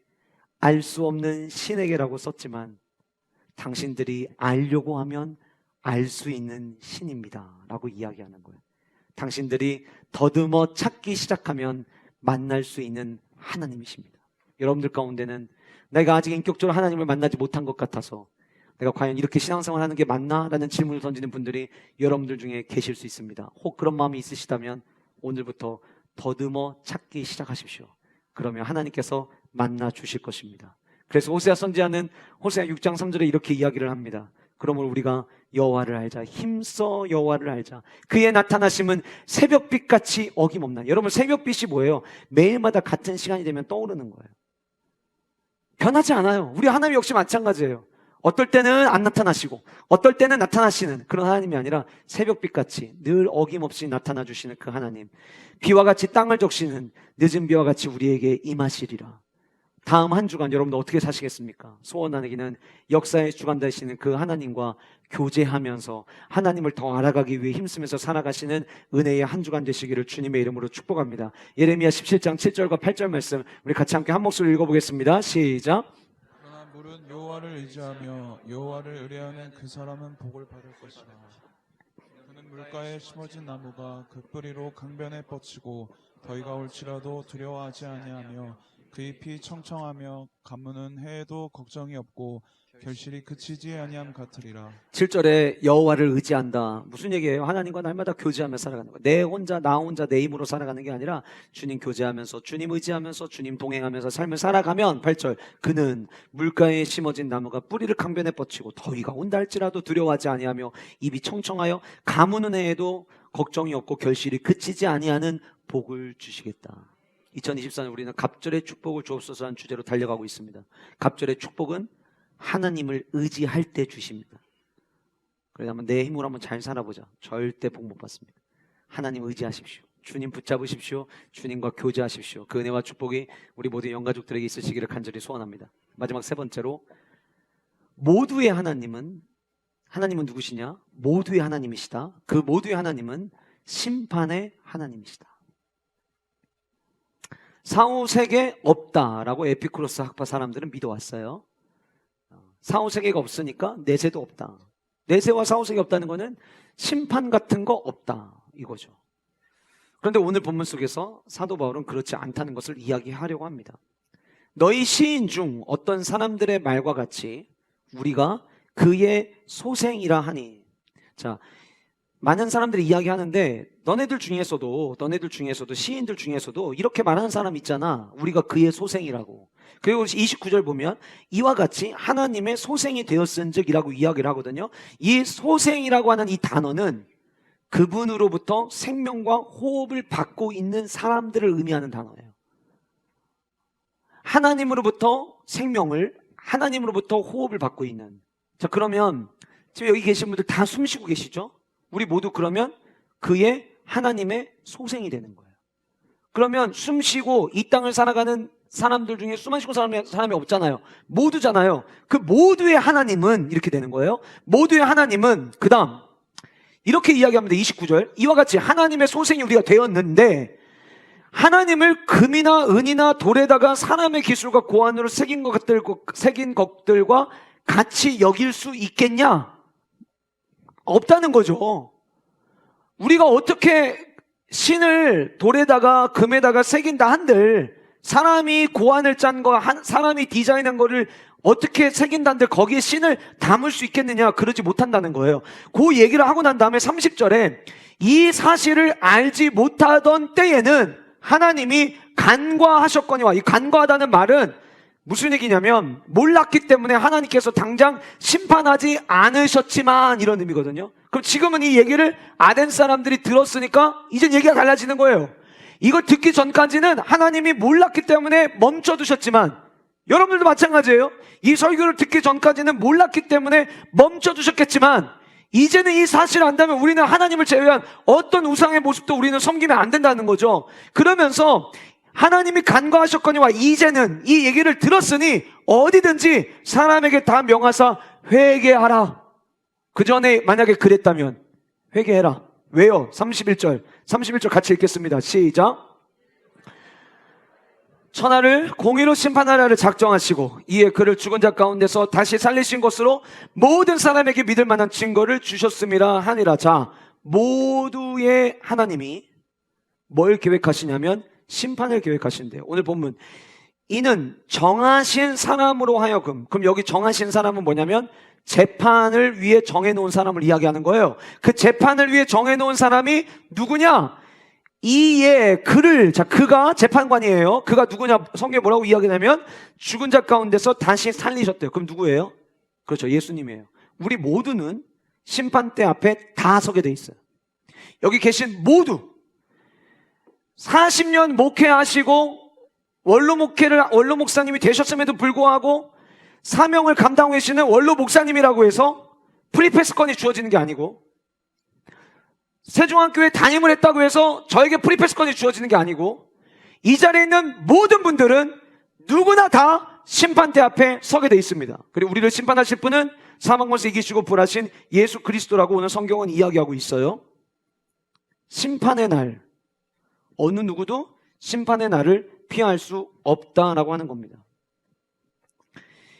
알 수 없는 신에게라고 썼지만 당신들이 알려고 하면 알 수 있는 신입니다 라고 이야기하는 거예요. 당신들이 더듬어 찾기 시작하면 만날 수 있는 하나님이십니다. 여러분들 가운데는 내가 아직 인격적으로 하나님을 만나지 못한 것 같아서 내가 과연 이렇게 신앙생활 하는 게 맞나? 라는 질문을 던지는 분들이 여러분들 중에 계실 수 있습니다. 혹 그런 마음이 있으시다면 오늘부터 더듬어 찾기 시작하십시오. 그러면 하나님께서 만나 주실 것입니다. 그래서 호세아 선지자는 호세아 6장 3절에 이렇게 이야기를 합니다. 그러므로 우리가 여호와를 알자. 힘써 여호와를 알자. 그의 나타나심은 새벽빛같이 어김없나. 여러분, 새벽빛이 뭐예요? 매일마다 같은 시간이 되면 떠오르는 거예요. 변하지 않아요. 우리 하나님 역시 마찬가지예요. 어떨 때는 안 나타나시고 어떨 때는 나타나시는 그런 하나님이 아니라 새벽빛같이 늘 어김없이 나타나 주시는 그 하나님, 비와 같이 땅을 적시는 늦은 비와 같이 우리에게 임하시리라. 다음 한 주간 여러분들 어떻게 사시겠습니까? 소원하기는 역사의 주관 되시는 그 하나님과 교제하면서 하나님을 더 알아가기 위해 힘쓰면서 살아가시는 은혜의 한 주간 되시기를 주님의 이름으로 축복합니다. 예레미야 17장 7절과 8절 말씀 우리 같이 함께 한 목소리로 읽어보겠습니다. 시작. 그러나 물은 여호와를 의지하며 여호와를 의뢰하는 그 사람은 복을 받을 것이라. 그는 물가에 심어진 나무가 그 뿌리로 강변에 뻗치고 더위가 올지라도 두려워하지 아니하며 그 잎이 청청하며 가무는 해에도 걱정이 없고 결실이 그치지 아니함 같으리라. 7절에 여호와를 의지한다. 무슨 얘기예요? 하나님과 날마다 교제하며 살아가는 거예요. 나 혼자 내 힘으로 살아가는 게 아니라 주님 교제하면서 주님 의지하면서 주님 동행하면서 삶을 살아가면 8절 그는 물가에 심어진 나무가 뿌리를 강변에 뻗치고 더위가 온다 할지라도 두려워하지 아니하며 입이 청청하여 가무는 해에도 걱정이 없고 결실이 그치지 아니하는 복을 주시겠다. 2024년 우리는 갑절의 축복을 주옵소서 한 주제로 달려가고 있습니다. 갑절의 축복은 하나님을 의지할 때 주십니다. 그래서 한번 내 힘으로 한번 잘 살아보자. 절대 복 못 받습니다. 하나님 의지하십시오. 주님 붙잡으십시오. 주님과 교제하십시오. 그 은혜와 축복이 우리 모든 영가족들에게 있으시기를 간절히 소원합니다. 마지막 세 번째로 모두의 하나님은 누구시냐? 모두의 하나님이시다. 그 모두의 하나님은 심판의 하나님이시다. 사후세계 없다라고 에피쿠로스 학파 사람들은 믿어왔어요. 사후세계가 없으니까 내세도 없다. 내세와 사후세계 없다는 것은 심판 같은 거 없다 이거죠. 그런데 오늘 본문 속에서 사도 바울은 그렇지 않다는 것을 이야기하려고 합니다. 너희 시인 중 어떤 사람들의 말과 같이 우리가 그의 소생이라 하니. 자, 많은 사람들이 이야기하는데 너네들 중에서도 시인들 중에서도 이렇게 말하는 사람 있잖아. 우리가 그의 소생이라고. 그리고 29절 보면 이와 같이 하나님의 소생이 되었은즉 이라고 이야기를 하거든요. 이 소생이라고 하는 이 단어는 그분으로부터 생명과 호흡을 받고 있는 사람들을 의미하는 단어예요. 하나님으로부터 생명을, 하나님으로부터 호흡을 받고 있는. 자, 그러면 지금 여기 계신 분들 다 숨 쉬고 계시죠? 우리 모두 그러면 그의 하나님의 소생이 되는 거예요. 그러면 숨 쉬고 이 땅을 살아가는 사람들 중에 숨 안 쉬고 사람이 없잖아요. 모두잖아요. 그 모두의 하나님은 이렇게 되는 거예요. 모두의 하나님은 그 다음 이렇게 이야기합니다. 29절 이와 같이 하나님의 소생이 우리가 되었는데 하나님을 금이나 은이나 돌에다가 사람의 기술과 고안으로 새긴 것들과 같이 여길 수 있겠냐? 없다는 거죠. 우리가 어떻게 신을 돌에다가 금에다가 새긴다 한들 사람이 고안을 짠 거, 사람이 디자인한 거를 어떻게 새긴다 한들 거기에 신을 담을 수 있겠느냐? 그러지 못한다는 거예요. 그 얘기를 하고 난 다음에 30절에 이 사실을 알지 못하던 때에는 하나님이 간과하셨거니와. 이 간과하다는 말은 무슨 얘기냐면 몰랐기 때문에 하나님께서 당장 심판하지 않으셨지만 이런 의미거든요. 그럼 지금은 이 얘기를 아덴 사람들이 들었으니까 이젠 얘기가 달라지는 거예요. 이걸 듣기 전까지는 하나님이 몰랐기 때문에 멈춰두셨지만 여러분들도 마찬가지예요. 이 설교를 듣기 전까지는 몰랐기 때문에 멈춰두셨겠지만 이제는 이 사실을 안다면 우리는 하나님을 제외한 어떤 우상의 모습도 우리는 섬기면 안 된다는 거죠. 그러면서 하나님이 간과하셨거니와 이제는 이 얘기를 들었으니 어디든지 사람에게 다 명하사 회개하라. 그 전에 만약에 그랬다면 회개해라. 왜요? 31절 같이 읽겠습니다. 시작. 천하를 공의로 심판하라를 작정하시고 이에 그를 죽은 자 가운데서 다시 살리신 것으로 모든 사람에게 믿을 만한 증거를 주셨음이라 하니라. 자, 모두의 하나님이 뭘 계획하시냐면 심판을 계획하신대요. 오늘 본문 이는 정하신 사람으로 하여금. 그럼 여기 정하신 사람은 뭐냐면 재판을 위해 정해놓은 사람을 이야기하는 거예요. 그 재판을 위해 정해놓은 사람이 누구냐? 이에 그를, 자, 그가 재판관이에요. 그가 누구냐? 성경에 뭐라고 이야기하냐면 죽은 자 가운데서 다시 살리셨대요. 그럼 누구예요? 그렇죠, 예수님이에요. 우리 모두는 심판대 앞에 다 서게 돼 있어요. 여기 계신 모두 40년 목회하시고 원로 목사님이 되셨음에도 불구하고 사명을 감당하고 계시는 원로 목사님이라고 해서 프리패스권이 주어지는 게 아니고, 세종학교에 담임을 했다고 해서 저에게 프리패스권이 주어지는 게 아니고, 이 자리에 있는 모든 분들은 누구나 다 심판대 앞에 서게 돼 있습니다. 그리고 우리를 심판하실 분은 사망권에서 이기시고 부활하신 예수 그리스도라고 오늘 성경은 이야기하고 있어요. 심판의 날, 어느 누구도 심판의 날을 피할 수 없다라고 하는 겁니다.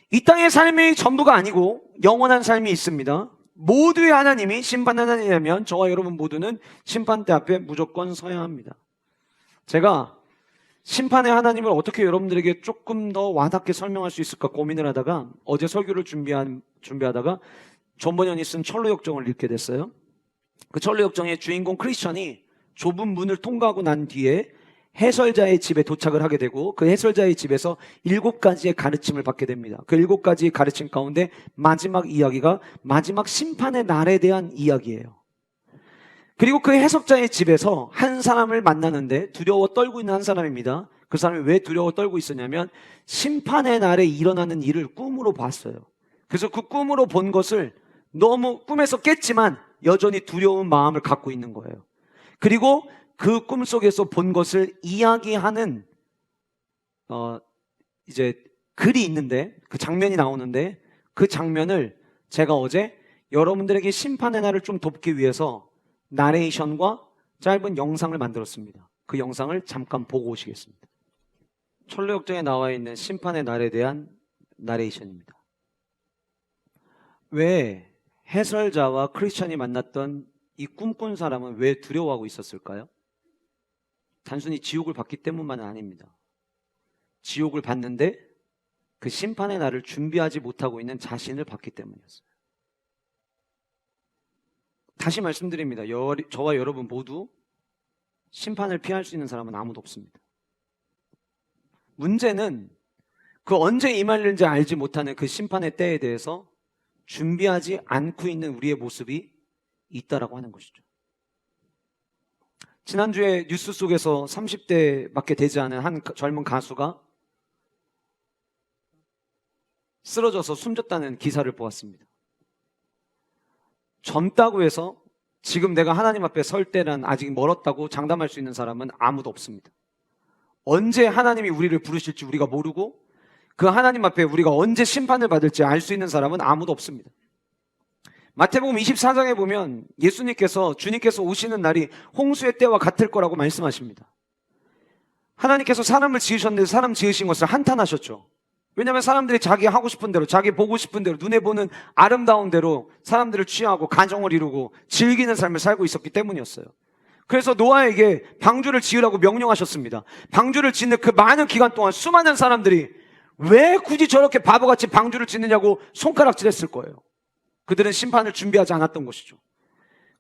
이 땅의 삶이 전부가 아니고 영원한 삶이 있습니다. 모두의 하나님이 심판 하나님이라면 저와 여러분 모두는 심판대 앞에 무조건 서야 합니다. 제가 심판의 하나님을 어떻게 여러분들에게 조금 더 와닿게 설명할 수 있을까 고민을 하다가 어제 설교를 준비하다가 존 번연이 쓴 철로역정을 읽게 됐어요. 그 철로역정의 주인공 크리스천이 좁은 문을 통과하고 난 뒤에 해설자의 집에 도착을 하게 되고 그 해설자의 집에서 7가지의 가르침을 받게 됩니다. 그 7가지의 가르침 가운데 마지막 이야기가 마지막 심판의 날에 대한 이야기예요. 그리고 그 해석자의 집에서 한 사람을 만나는데 두려워 떨고 있는 한 사람입니다. 그 사람이 왜 두려워 떨고 있었냐면 심판의 날에 일어나는 일을 꿈으로 봤어요. 그래서 그 꿈으로 본 것을 너무 꿈에서 깼지만 여전히 두려운 마음을 갖고 있는 거예요. 그리고 그 꿈속에서 본 것을 이야기하는 이제 글이 있는데 그 장면이 나오는데 그 장면을 제가 어제 여러분들에게 심판의 날을 좀 돕기 위해서 나레이션과 짧은 영상을 만들었습니다. 그 영상을 잠깐 보고 오시겠습니다. 철로역정에 나와 있는 심판의 날에 대한 나레이션입니다. 왜 해설자와 크리스천이 만났던 이 꿈꾼 사람은 왜 두려워하고 있었을까요? 단순히 지옥을 봤기 때문만은 아닙니다. 지옥을 봤는데 그 심판의 날을 준비하지 못하고 있는 자신을 봤기 때문이었어요. 다시 말씀드립니다. 저와 여러분 모두 심판을 피할 수 있는 사람은 아무도 없습니다. 문제는 그 언제 임할는지 알지 못하는 그 심판의 때에 대해서 준비하지 않고 있는 우리의 모습이 있다라고 하는 것이죠. 지난주에 뉴스 속에서 30대밖에 되지 않은 한 젊은 가수가 쓰러져서 숨졌다는 기사를 보았습니다. 젊다고 해서 지금 내가 하나님 앞에 설 때는 아직 멀었다고 장담할 수 있는 사람은 아무도 없습니다. 언제 하나님이 우리를 부르실지 우리가 모르고 그 하나님 앞에 우리가 언제 심판을 받을지 알 수 있는 사람은 아무도 없습니다. 마태복음 24장에 보면 주님께서 오시는 날이 홍수의 때와 같을 거라고 말씀하십니다. 하나님께서 사람을 지으셨는데 사람 지으신 것을 한탄하셨죠. 왜냐하면 사람들이 자기 하고 싶은 대로, 자기 보고 싶은 대로, 눈에 보는 아름다운 대로 사람들을 취하고 가정을 이루고 즐기는 삶을 살고 있었기 때문이었어요. 그래서 노아에게 방주를 지으라고 명령하셨습니다. 방주를 짓는 그 많은 기간 동안 수많은 사람들이 왜 굳이 저렇게 바보같이 방주를 짓느냐고 손가락질했을 거예요. 그들은 심판을 준비하지 않았던 것이죠.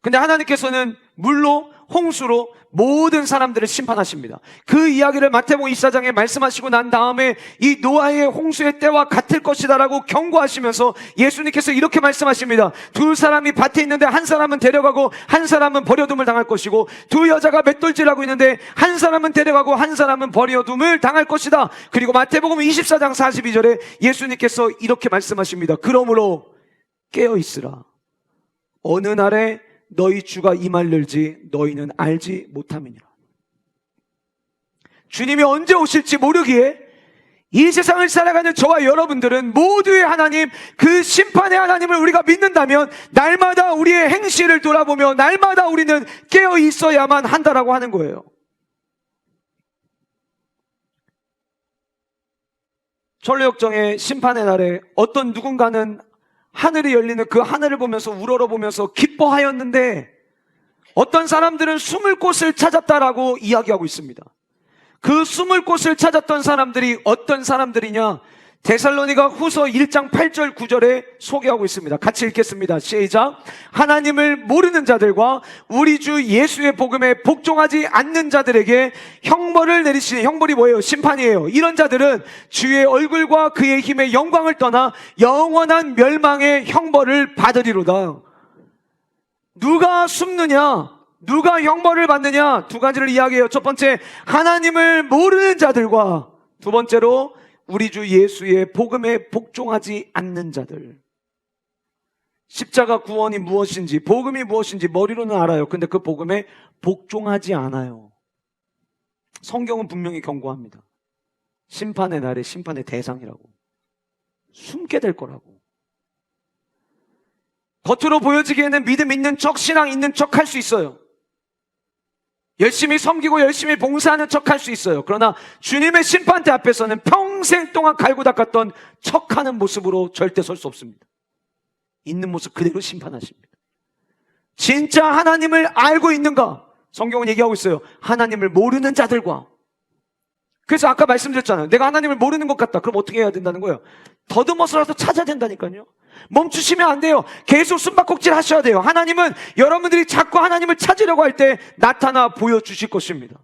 근데 하나님께서는 물로 홍수로 모든 사람들을 심판하십니다. 그 이야기를 마태복음 24장에 말씀하시고 난 다음에 이 노아의 홍수의 때와 같을 것이다라고 경고하시면서 예수님께서 이렇게 말씀하십니다. 두 사람이 밭에 있는데 한 사람은 데려가고 한 사람은 버려둠을 당할 것이고 두 여자가 맷돌질하고 있는데 한 사람은 데려가고 한 사람은 버려둠을 당할 것이다. 그리고 마태복음 24장 42절에 예수님께서 이렇게 말씀하십니다. 그러므로 깨어있으라. 어느 날에 너희 주가 임할는지 너희는 알지 못함이니라. 주님이 언제 오실지 모르기에 이 세상을 살아가는 저와 여러분들은 모두의 하나님, 그 심판의 하나님을 우리가 믿는다면 날마다 우리의 행실을 돌아보며 날마다 우리는 깨어 있어야만 한다라고 하는 거예요. 철로역정의 심판의 날에 어떤 누군가는 하늘이 열리는 그 하늘을 보면서 우러러보면서 기뻐하였는데 어떤 사람들은 숨을 곳을 찾았다라고 이야기하고 있습니다. 그 숨을 곳을 찾았던 사람들이 어떤 사람들이냐? 데살로니가 후서 1장 8절 9절에 소개하고 있습니다. 같이 읽겠습니다. 시작. 하나님을 모르는 자들과 우리 주 예수의 복음에 복종하지 않는 자들에게 형벌을 내리시는, 형벌이 뭐예요? 심판이에요. 이런 자들은 주의 얼굴과 그의 힘의 영광을 떠나 영원한 멸망의 형벌을 받으리로다. 누가 숨느냐? 누가 형벌을 받느냐? 두 가지를 이야기해요. 첫 번째, 하나님을 모르는 자들과 두 번째로 우리 주 예수의 복음에 복종하지 않는 자들. 십자가 구원이 무엇인지, 복음이 무엇인지 머리로는 알아요. 근데 그 복음에 복종하지 않아요. 성경은 분명히 경고합니다. 심판의 날에 심판의 대상이라고. 숨게 될 거라고. 겉으로 보여지기에는 믿음 있는 척, 신앙 있는 척 할 수 있어요. 열심히 섬기고 열심히 봉사하는 척 할 수 있어요. 그러나 주님의 심판대 앞에서는 평생 동안 갈고 닦았던 척하는 모습으로 절대 설 수 없습니다. 있는 모습 그대로 심판하십니다. 진짜 하나님을 알고 있는가? 성경은 얘기하고 있어요. 하나님을 모르는 자들과 그래서 아까 말씀드렸잖아요. 내가 하나님을 모르는 것 같다. 그럼 어떻게 해야 된다는 거예요? 더듬어서라도 찾아야 된다니까요. 멈추시면 안 돼요. 계속 숨바꼭질 하셔야 돼요. 하나님은 여러분들이 자꾸 하나님을 찾으려고 할 때 나타나 보여주실 것입니다.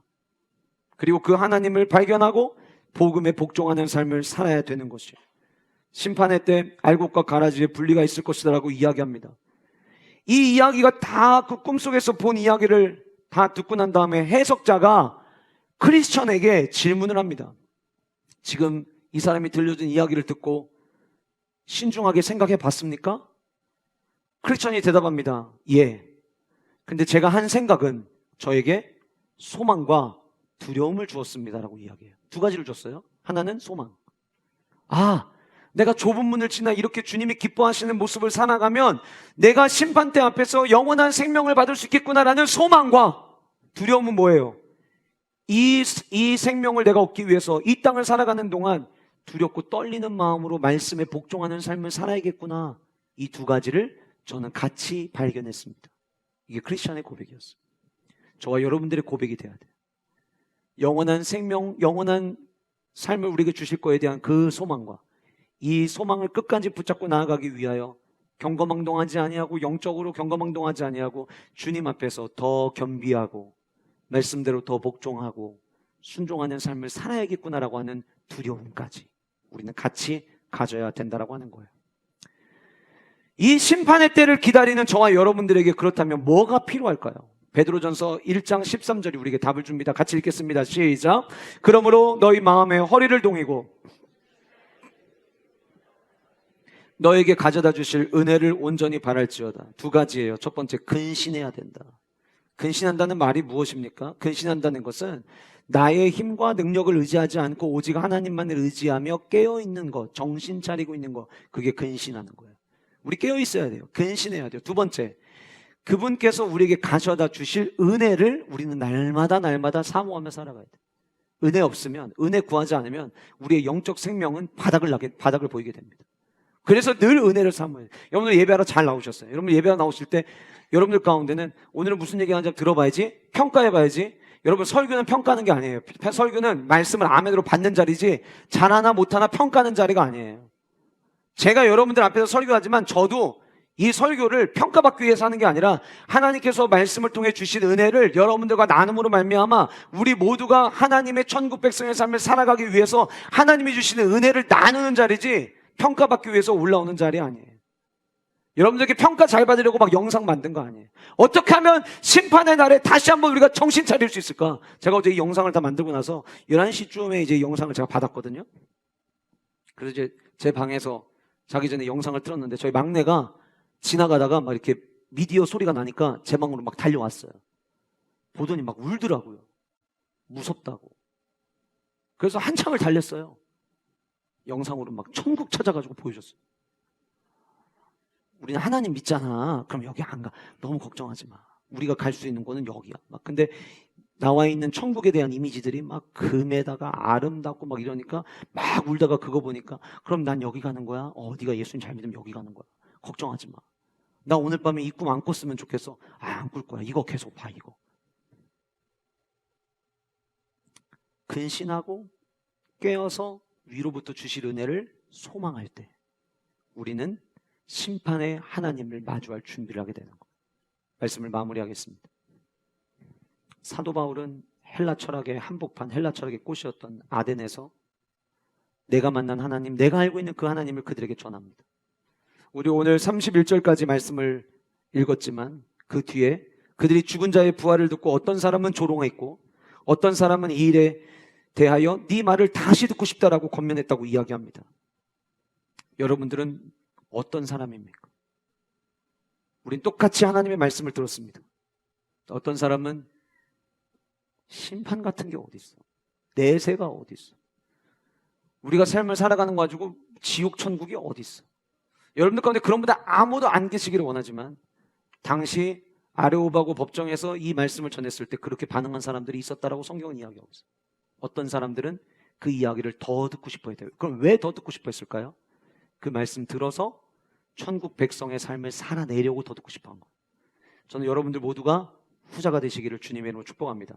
그리고 그 하나님을 발견하고 복음에 복종하는 삶을 살아야 되는 것이에요. 심판의 때 알곡과 가라지에 분리가 있을 것이라고 이야기합니다. 이 이야기가 다 그 꿈속에서 본 이야기를 다 듣고 난 다음에 해석자가 크리스천에게 질문을 합니다. 지금 이 사람이 들려준 이야기를 듣고 신중하게 생각해 봤습니까? 크리스천이 대답합니다. 예. 근데 제가 한 생각은 저에게 소망과 두려움을 주었습니다라고 이야기해요. 두 가지를 줬어요. 하나는 소망. 아, 내가 좁은 문을 지나 이렇게 주님이 기뻐하시는 모습을 살아가면 내가 심판대 앞에서 영원한 생명을 받을 수 있겠구나라는 소망과 두려움은 뭐예요? 이 생명을 내가 얻기 위해서 이 땅을 살아가는 동안 두렵고 떨리는 마음으로 말씀에 복종하는 삶을 살아야겠구나. 이 두 가지를 저는 같이 발견했습니다. 이게 크리스천의 고백이었어요. 저와 여러분들의 고백이 돼야 돼요. 영원한 생명, 영원한 삶을 우리에게 주실 거에 대한 그 소망과 이 소망을 끝까지 붙잡고 나아가기 위하여 경거망동하지 아니하고 영적으로 경거망동하지 아니하고 주님 앞에서 더 겸비하고 말씀대로 더 복종하고 순종하는 삶을 살아야겠구나라고 하는 두려움까지 우리는 같이 가져야 된다라고 하는 거예요. 이 심판의 때를 기다리는 저와 여러분들에게 그렇다면 뭐가 필요할까요? 베드로전서 1장 13절이 우리에게 답을 줍니다. 같이 읽겠습니다. 시작. 그러므로 너희 마음에 허리를 동이고 너에게 가져다 주실 은혜를 온전히 바랄지어다. 두 가지예요. 첫 번째, 근신해야 된다. 근신한다는 말이 무엇입니까? 근신한다는 것은 나의 힘과 능력을 의지하지 않고 오직 하나님만을 의지하며 깨어있는 것, 정신 차리고 있는 것, 그게 근신하는 거예요. 우리 깨어있어야 돼요. 근신해야 돼요. 두 번째, 그분께서 우리에게 가져다 주실 은혜를 우리는 날마다 사모하며 살아가야 돼요. 은혜 없으면, 은혜 구하지 않으면 우리의 영적 생명은 바닥을 보이게 됩니다. 그래서 늘 은혜를 사모해요. 여러분들 예배하러 잘 나오셨어요. 여러분들 예배하러 나오실 때 여러분들 가운데는 오늘은 무슨 얘기하는지 들어봐야지, 평가해봐야지. 여러분, 설교는 평가하는 게 아니에요. 설교는 말씀을 아멘으로 받는 자리지 잘하나 못하나 평가하는 자리가 아니에요. 제가 여러분들 앞에서 설교하지만 저도 이 설교를 평가받기 위해서 하는 게 아니라 하나님께서 말씀을 통해 주신 은혜를 여러분들과 나눔으로 말미암아 우리 모두가 하나님의 천국 백성의 삶을 살아가기 위해서 하나님이 주시는 은혜를 나누는 자리지 평가받기 위해서 올라오는 자리 아니에요. 여러분들께 평가 잘 받으려고 막 영상 만든 거 아니에요. 어떻게 하면 심판의 날에 다시 한번 우리가 정신 차릴 수 있을까? 제가 어제 이 영상을 다 만들고 나서 11시쯤에 이제 영상을 제가 받았거든요. 그래서 이제 제 방에서 자기 전에 영상을 틀었는데 저희 막내가 지나가다가 막 이렇게 미디어 소리가 나니까 제 방으로 막 달려왔어요. 보더니 막 울더라고요. 무섭다고. 그래서 한참을 달렸어요. 영상으로 막 천국 찾아가지고 보여줬어요. 우리는 하나님 믿잖아. 그럼 여기 안 가. 너무 걱정하지 마. 우리가 갈 수 있는 곳은 여기야. 막 근데 나와 있는 천국에 대한 이미지들이 막 금에다가 아름답고 막 이러니까 막 울다가 그거 보니까 그럼 난 여기 가는 거야? 네가 예수님 잘 믿으면 여기 가는 거야. 걱정하지 마. 나 오늘 밤에 이 꿈 안 꿨으면 좋겠어. 안 꿀 거야. 이거 계속 봐, 이거. 근신하고 깨어서 위로부터 주실 은혜를 소망할 때 우리는 심판의 하나님을 마주할 준비를 하게 되는 거예요. 말씀을 마무리하겠습니다. 사도 바울은 헬라 철학의 한복판, 헬라 철학의 꽃이었던 아덴에서 내가 만난 하나님, 내가 알고 있는 그 하나님을 그들에게 전합니다. 우리 오늘 31절까지 말씀을 읽었지만 그 뒤에 그들이 죽은 자의 부활을 듣고 어떤 사람은 조롱했고 어떤 사람은 이 일에 대하여 네 말을 다시 듣고 싶다라고 권면했다고 이야기합니다. 여러분들은 어떤 사람입니까? 우린 똑같이 하나님의 말씀을 들었습니다. 어떤 사람은 심판 같은 게 어디 있어? 내세가 어디 있어? 우리가 삶을 살아가는 거 가지고 지옥 천국이 어디 있어? 여러분들 가운데 그런 분들 아무도 안 계시기를 원하지만 당시 아레오바고 법정에서 이 말씀을 전했을 때 그렇게 반응한 사람들이 있었다라고 성경은 이야기하고 있어요. 어떤 사람들은 그 이야기를 더 듣고 싶어 했대요. 그럼 왜 더 듣고 싶어 했을까요? 그 말씀 들어서 천국 백성의 삶을 살아내려고 더 듣고 싶어 한 거예요. 저는 여러분들 모두가 후자가 되시기를 주님의 이름으로 축복합니다.